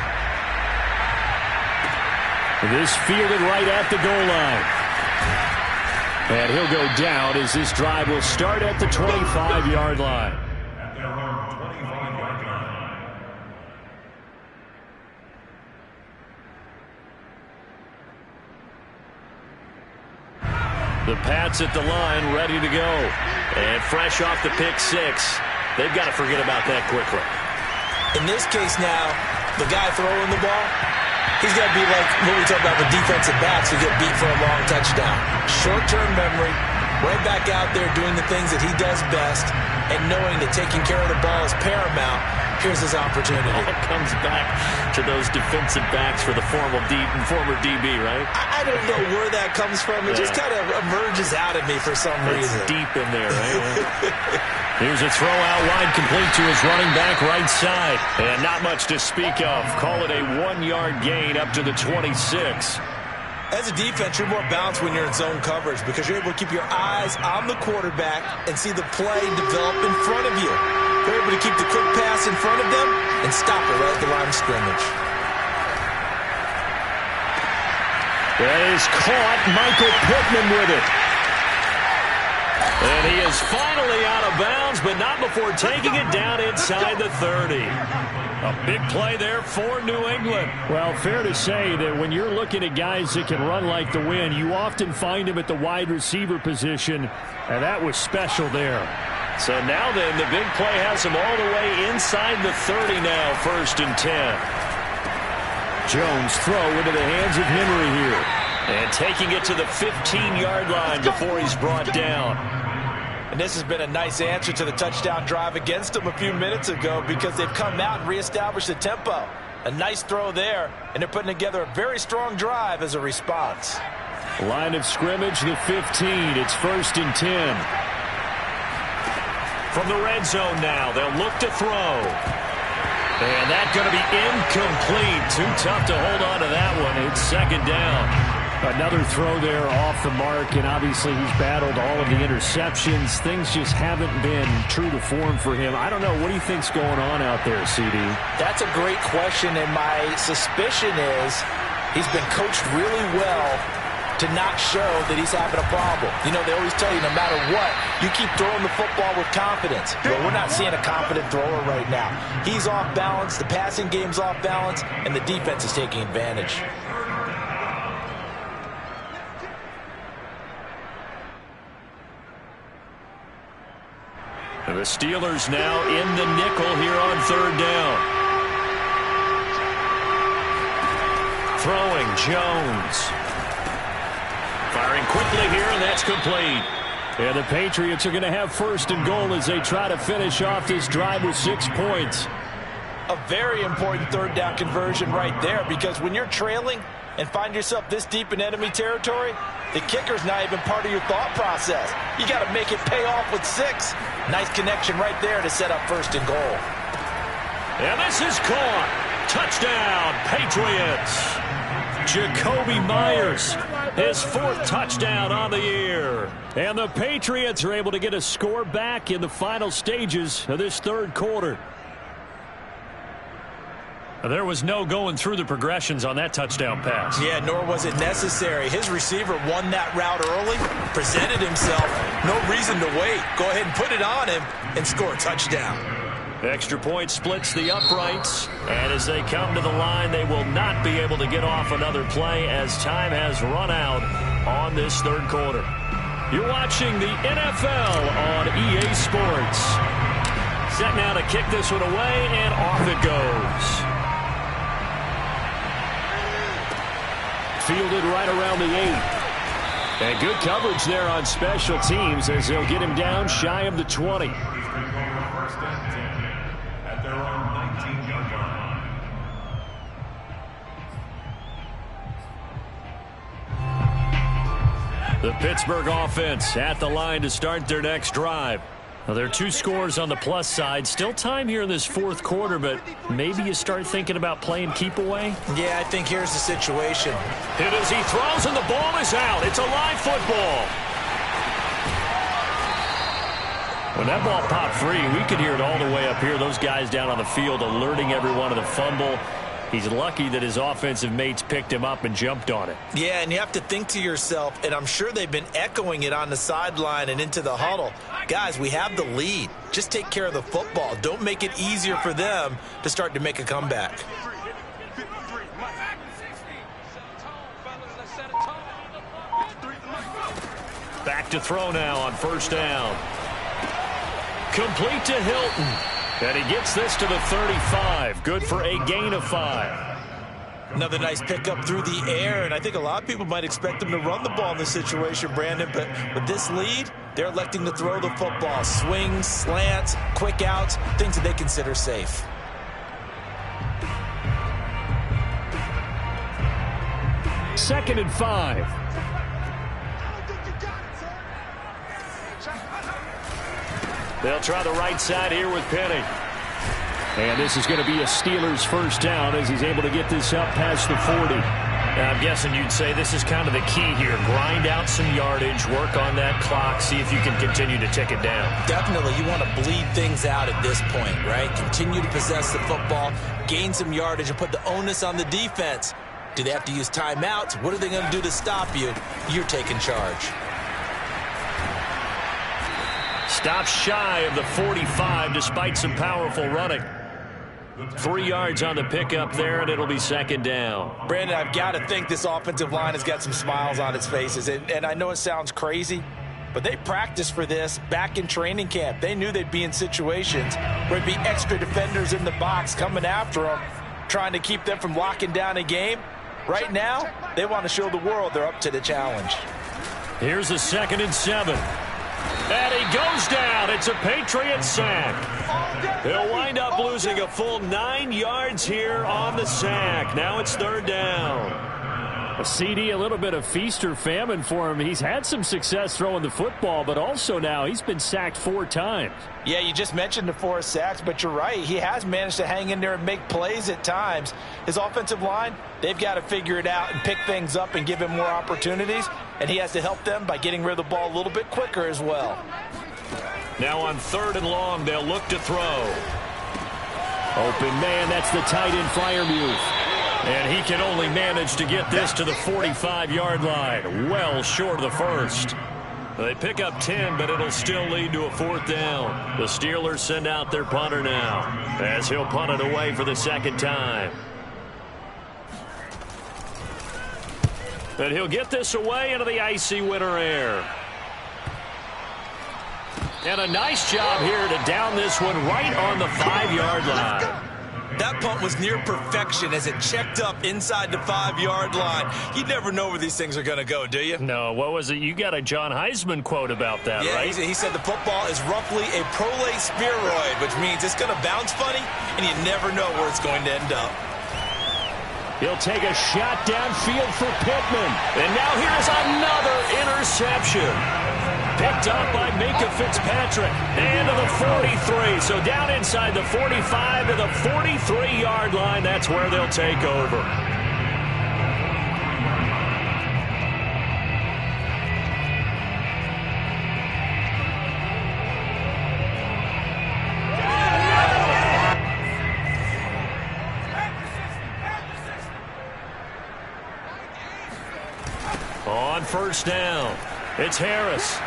This fielded right at the goal line. And he'll go down as this drive will start at the 25-yard line. The Pats at the line, ready to go. And fresh off the pick 6. They've got to forget about that quickly. In this case now, the guy throwing the ball, he's got to be like what we talk about with defensive backs who get beat for a long touchdown. Short-term memory, right back out there doing the things that he does best and knowing that taking care of the ball is paramount. Here's his opportunity. It all comes back to those defensive backs for the former DB, right? I don't know where that comes from. It just kind of emerges out of me for some reason. It's deep in there, right? Here's a throw out wide, complete to his running back right side. And not much to speak of. Call it a 1-yard gain up to the 26. As a defense, you're more balanced when you're in zone coverage because you're able to keep your eyes on the quarterback and see the play develop in front of you. You're able to keep the quick pass in front of them and stop it right at the line of scrimmage. That is caught. Michael Pittman with it. And he is finally out of bounds, but not before taking it down inside the 30. A big play there for New England. Well, fair to say that when you're looking at guys that can run like the wind, you often find them at the wide receiver position, and that was special there. So now then, the big play has him all the way inside the 30 now, 1st and 10. Jones throw into the hands of Henry here. And taking it to the 15-yard line before he's brought down. And this has been a nice answer to the touchdown drive against them a few minutes ago because they've come out and reestablished the tempo. A nice throw there, and they're putting together a very strong drive as a response. Line of scrimmage, the 15. It's 1st and 10. From the red zone now, they'll look to throw. And that's going to be incomplete. Too tough to hold on to that one. It's 2nd down. Another throw there off the mark, and obviously he's battled all of the interceptions. Things just haven't been true to form for him. I don't know. What do you think's going on out there, CD? That's a great question, and my suspicion is he's been coached really well to not show that he's having a problem. You know, they always tell you no matter what, you keep throwing the football with confidence. Well, we're not seeing a confident thrower right now. He's off balance, the passing game's off balance, and the defense is taking advantage. The Steelers now in the nickel here on 3rd down. Throwing, Jones. Firing quickly here, and that's complete. Yeah, the Patriots are going to have 1st and goal as they try to finish off this drive with 6 points. A very important 3rd down conversion right there because when you're trailing and find yourself this deep in enemy territory, the kicker's not even part of your thought process. You got to make it pay off with 6. Nice connection right there to set up 1st and goal. And this is caught. Touchdown, Patriots. Jacoby Myers, his 4th touchdown on the year. And the Patriots are able to get a score back in the final stages of this 3rd quarter. There was no going through the progressions on that touchdown pass. Yeah, nor was it necessary. His receiver won that route early, presented himself. No reason to wait. Go ahead and put it on him and score a touchdown. Extra point splits the uprights. And as they come to the line, they will not be able to get off another play as time has run out on this 3rd quarter. You're watching the NFL on EA Sports. Set now to kick this one away, and off it goes. Fielded right around the 8. And good coverage there on special teams as they'll get him down shy of the 20. At their own 19-yard line. The Pittsburgh offense at the line to start their next drive. Well, there are 2 scores on the plus side. Still time here in this 4th quarter, but maybe you start thinking about playing keep away? Yeah, I think here's the situation. Hit as he throws, and the ball is out. It's a live football. When that ball popped free, we could hear it all the way up here. Those guys down on the field alerting everyone of the fumble. He's lucky that his offensive mates picked him up and jumped on it. Yeah, and you have to think to yourself, and I'm sure they've been echoing it on the sideline and into the huddle. Guys, we have the lead. Just take care of the football. Don't make it easier for them to start to make a comeback. Back to throw now on 1st down. Complete to Hilton. And he gets this to the 35. Good for a gain of 5. Another nice pickup through the air, and I think a lot of people might expect them to run the ball in this situation, Brandon, but with this lead, they're electing to throw the football. Swings, slants, quick outs, things that they consider safe. Second and 5. They'll try the right side here with Penny. And this is going to be a Steelers first down as he's able to get this up past the 40. Now, I'm guessing you'd say this is kind of the key here. Grind out some yardage, work on that clock, see if you can continue to tick it down. Definitely, you want to bleed things out at this point, right? Continue to possess the football, gain some yardage, and put the onus on the defense. Do they have to use timeouts? What are they going to do to stop you? You're taking charge. Stops shy of the 45 despite some powerful running. 3 yards on the pickup there, and it'll be second down. Brandon, I've got to think this offensive line has got some smiles on its faces. And I know it sounds crazy, but they practiced for this back in training camp. They knew they'd be in situations where there'd be extra defenders in the box coming after them, trying to keep them from locking down a game. Right now, they want to show the world they're up to the challenge. Here's a 2nd and 7. And he goes down. It's a Patriot sack. He'll wind up losing a full 9 yards here on the sack. Now it's 3rd down. A CD, a little bit of feast or famine for him. He's had some success throwing the football, but also now he's been sacked 4 times. Yeah, you just mentioned the 4 sacks, but you're right. He has managed to hang in there and make plays at times. His offensive line, they've got to figure it out and pick things up and give him more opportunities, and he has to help them by getting rid of the ball a little bit quicker as well. Now on 3rd and long, they'll look to throw. Open man, that's the tight end Freiermuth. And he can only manage to get this to the 45-yard line. Well short of the first. They pick up 10, but it'll still lead to a 4th down. The Steelers send out their punter now, as he'll punt it away for the 2nd time. And he'll get this away into the icy winter air. And a nice job here to down this one right on the 5-yard line. That punt was near perfection as it checked up inside the 5-yard line. You never know where these things are going to go, do you? No, what was it? You got a John Heisman quote about that, yeah, right? He said the football is roughly a prolate spheroid, which means it's going to bounce funny, and you never know where it's going to end up. He'll take a shot downfield for Pittman. And now here's another interception. Picked up by Minka Fitzpatrick. And to the 43. So down inside the 45 to the 43-yard line. That's where they'll take over. On 1st down, it's Harris.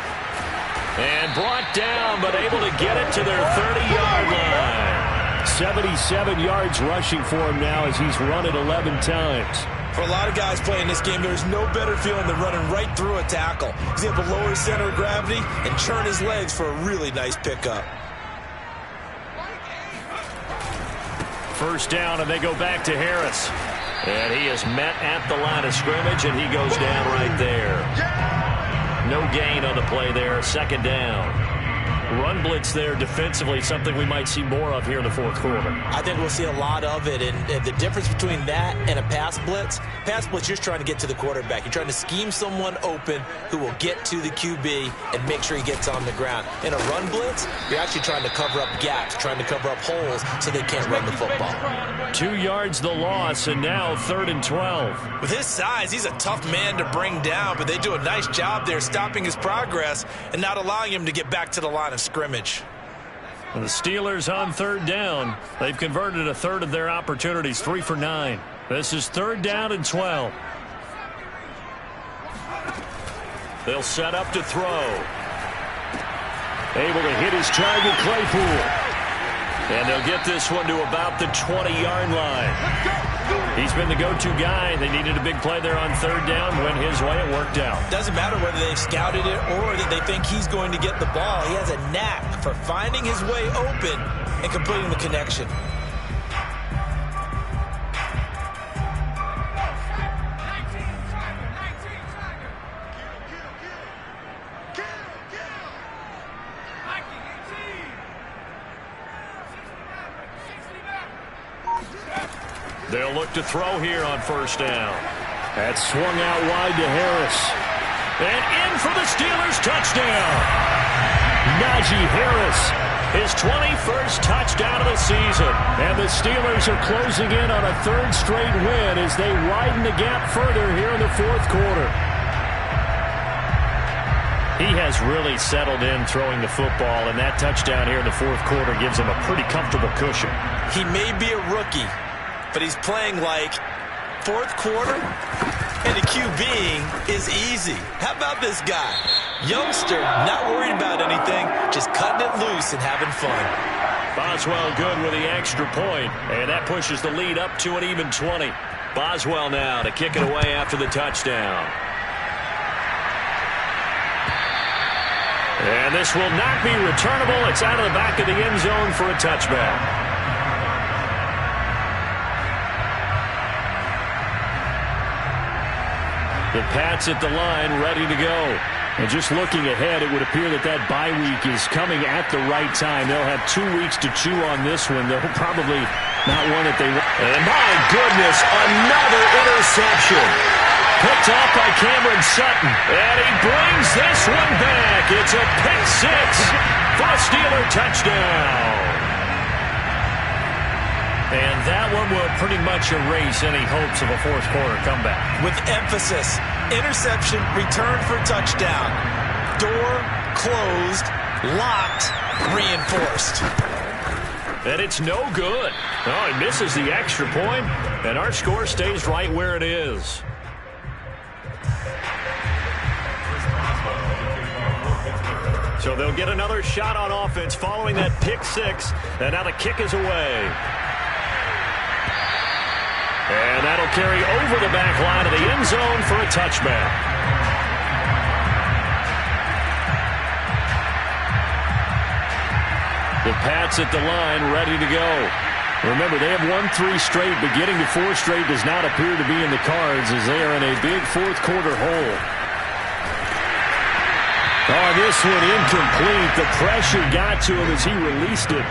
And brought down, but able to get it to their 30-yard line. 77 yards rushing for him now as he's run it 11 times. For a lot of guys playing this game, there's no better feeling than running right through a tackle. He's able to lower his center of gravity and churn his legs for a really nice pickup. 1st down, and they go back to Harris. And he is met at the line of scrimmage, and he goes down right there. No gain on the play there. 2nd down. Run blitz there defensively, something we might see more of here in the 4th quarter. I think we'll see a lot of it, and the difference between that and a pass blitz, you're just trying to get to the quarterback. You're trying to scheme someone open who will get to the QB and make sure he gets on the ground. In a run blitz, you're actually trying to cover up gaps, trying to cover up holes so they can't run the football. 2 yards the loss, and now 3rd and 12. With his size, he's a tough man to bring down, but they do a nice job there stopping his progress and not allowing him to get back to the line of scrimmage. The Steelers on 3rd down. They've converted a third of their opportunities, 3 for 9. This is 3rd down and 12. They'll set up to throw. Able to hit his target, Claypool. And they'll get this one to about the 20-yard line. He's been the go-to guy. They needed a big play there on 3rd down. Went his way. It worked out. Doesn't matter whether they've scouted it or that they think he's going to get the ball. He has a knack for finding his way open and completing the connection. They'll look to throw here on first down. That swung out wide to Harris. And in for the Steelers touchdown. Najee Harris, his 21st touchdown of the season. And the Steelers are closing in on a third straight win as they widen the gap further here in the fourth quarter. He has really settled in throwing the football, and that touchdown here in the fourth quarter gives him a pretty comfortable cushion. He may be a rookie, but he's playing like fourth quarter, and the QBing is easy. How about this guy? Youngster, not worried about anything, just cutting it loose and having fun. Boswell good with the extra point, and that pushes the lead up to an even 20. Boswell now to kick it away after the touchdown. And this will not be returnable. It's out of the back of the end zone for a touchback. The Pats at the line, ready to go. And just looking ahead, it would appear that that bye week is coming at the right time. They'll have 2 weeks to chew on this one. They'll probably not one that they... And my goodness, another interception. Picked off by Cameron Sutton. And he brings this one back. It's a pick six for a Steeler touchdown. And that one will pretty much erase any hopes of a fourth quarter comeback. With emphasis, interception, return for touchdown. Door closed, locked, reinforced. And it's no good. Oh, he misses the extra point, and our score stays right where it is. So they'll get another shot on offense following that pick six, and now the kick is away. And that'll carry over the back line of the end zone for a touchback. The Pats at the line, ready to go. Remember, they have won 3 straight, but getting to 4 straight does not appear to be in the cards as they are in a big fourth quarter hole. Oh, this one incomplete. The pressure got to him as he released it.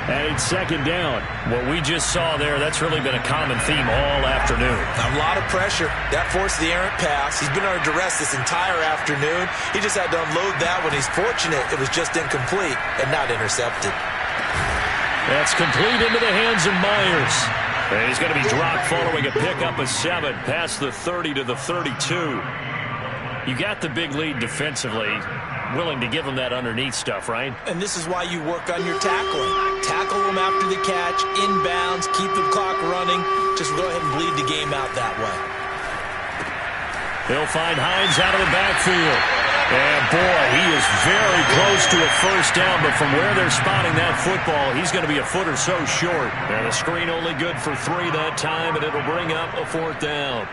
And it's second down. What we just saw there, that's really been a common theme all afternoon. A lot of pressure. That forced the errant pass. He's been under duress this entire afternoon. He just had to unload that one. He's fortunate it was just incomplete and not intercepted. That's complete into the hands of Myers. And he's going to be dropped following a pickup of 7 past the 30 to the 32. You got the big lead defensively. Willing to give them that underneath stuff, right? And this is why you work on your tackling. Tackle them after the catch, inbounds, keep the clock running. Just go ahead and bleed the game out that way. They'll find Hines out of the backfield. And, boy, he is very close to a first down, but from where they're spotting that football, he's going to be a foot or so short. And the screen only good for 3 that time, and it'll bring up a 4th down.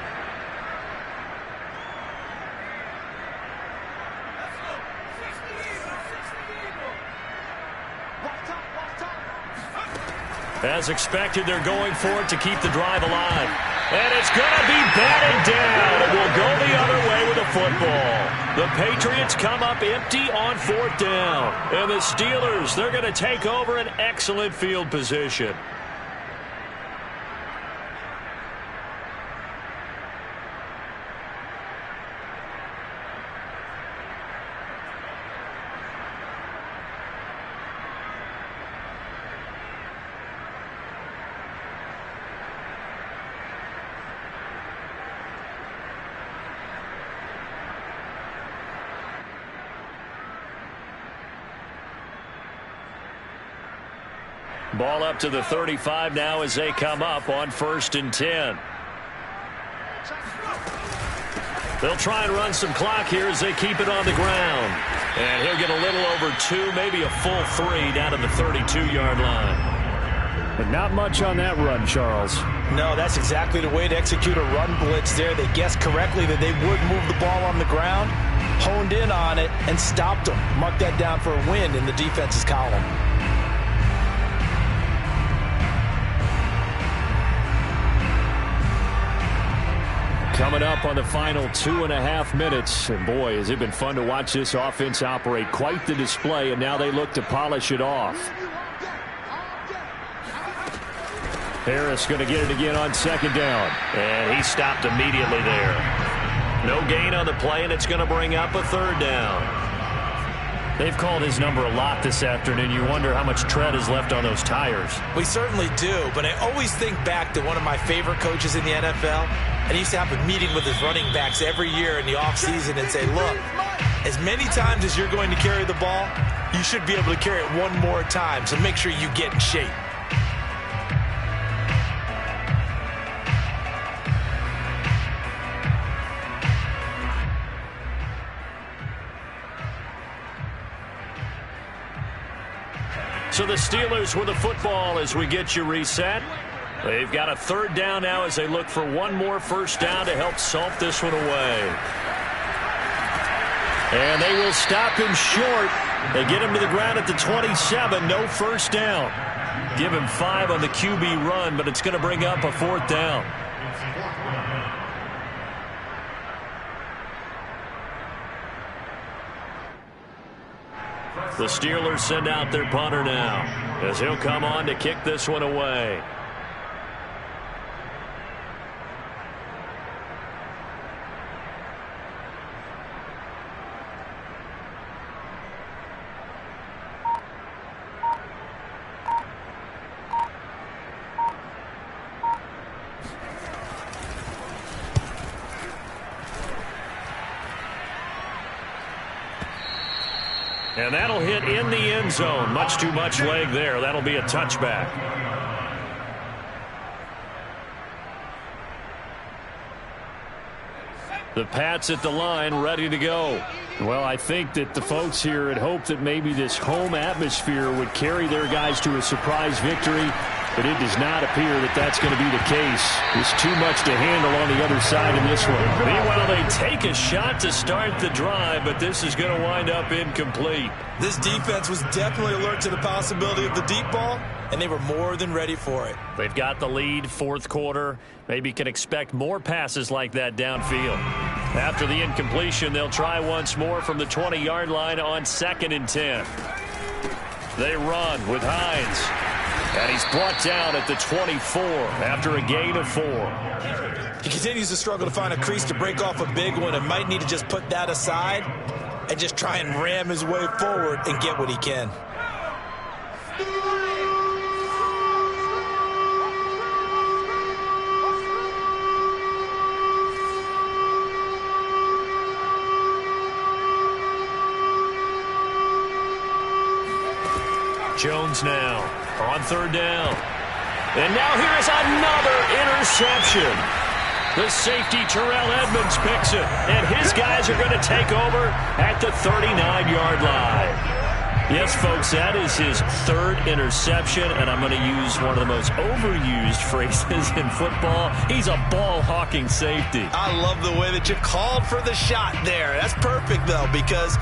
As expected, they're going for it to keep the drive alive. And it's going to be batted down. It will go the other way with the football. The Patriots come up empty on 4th down. And the Steelers, they're going to take over an excellent field position. Ball up to the 35 now as they come up on 1st and 10. They'll try and run some clock here as they keep it on the ground. And he'll get a little over 2, maybe a full 3 down to the 32-yard line. But not much on that run, Charles. No, that's exactly the way to execute a run blitz there. They guessed correctly that they would move the ball on the ground, honed in on it, and stopped them. Mark that down for a win in the defense's column. Coming up on the final 2.5 minutes. And boy, has it been fun to watch this offense operate. Quite the display, and now they look to polish it off. Harris going to get it again on second down. And he stopped immediately there. No gain on the play, and it's going to bring up a third down. They've called his number a lot this afternoon. You wonder how much tread is left on those tires. We certainly do, but I always think back to one of my favorite coaches in the NFL, and he used to have a meeting with his running backs every year in the offseason and say, look, as many times as you're going to carry the ball, you should be able to carry it one more time, so make sure you get in shape. So the Steelers with the football as we get you reset. They've got a third down now as they look for one more first down to help salt this one away. And they will stop him short. They get him to the ground at the 27. No first down. Give him 5 on the QB run, but it's going to bring up a fourth down. The Steelers send out their punter now as he'll come on to kick this one away. And that'll hit in the end zone. Much too much leg there. That'll be a touchback. The Pats at the line, ready to go. Well, I think that the folks here had hoped that maybe this home atmosphere would carry their guys to a surprise victory, but it does not appear that that's going to be the case. There's too much to handle on the other side in this one. Meanwhile, they take a shot to start the drive, but this is going to wind up incomplete. This defense was definitely alert to the possibility of the deep ball, and they were more than ready for it. They've got the lead, fourth quarter. Maybe can expect more passes like that downfield. After the incompletion, they'll try once more from the 20-yard line on 2nd and 10. They run with Hines. And he's brought down at the 24 after a gain of 4. He continues to struggle to find a crease to break off a big one and might need to just put that aside and just try and ram his way forward and get what he can. Jones now on 3rd down. And now here is another interception. The safety, Terrell Edmonds, picks it. And his guys are going to take over at the 39-yard line. Yes, folks, that is his 3rd interception, and I'm going to use one of the most overused phrases in football. He's a ball-hawking safety. I love the way that you called for the shot there. That's perfect, though, because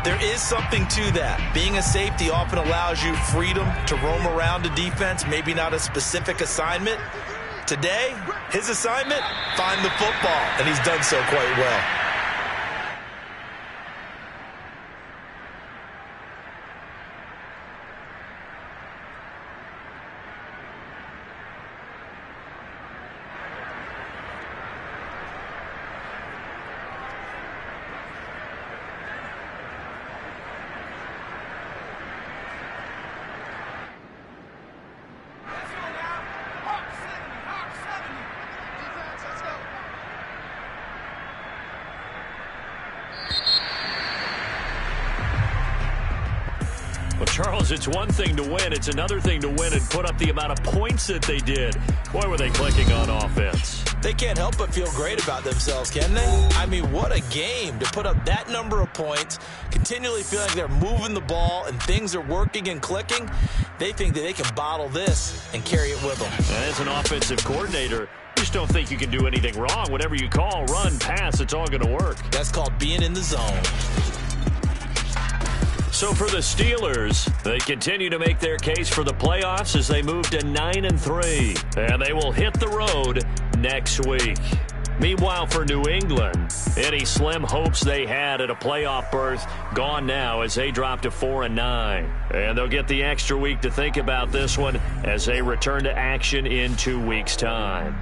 there is something to that. Being a safety often allows you freedom to roam around a defense, maybe not a specific assignment. Today, his assignment, find the football, and he's done so quite well. Charles, it's one thing to win. It's another thing to win and put up the amount of points that they did. Boy, were they clicking on offense. They can't help but feel great about themselves, can they? I mean, what a game to put up that number of points, continually feeling like they're moving the ball and things are working and clicking. They think that they can bottle this and carry it with them. And as an offensive coordinator, you just don't think you can do anything wrong. Whatever you call, run, pass, it's all going to work. That's called being in the zone. So for the Steelers, they continue to make their case for the playoffs as they move to 9-3. And they will hit the road next week. Meanwhile, for New England, any slim hopes they had at a playoff berth gone now as they drop to 4-9. And they'll get the extra week to think about this one as they return to action in 2 weeks' time.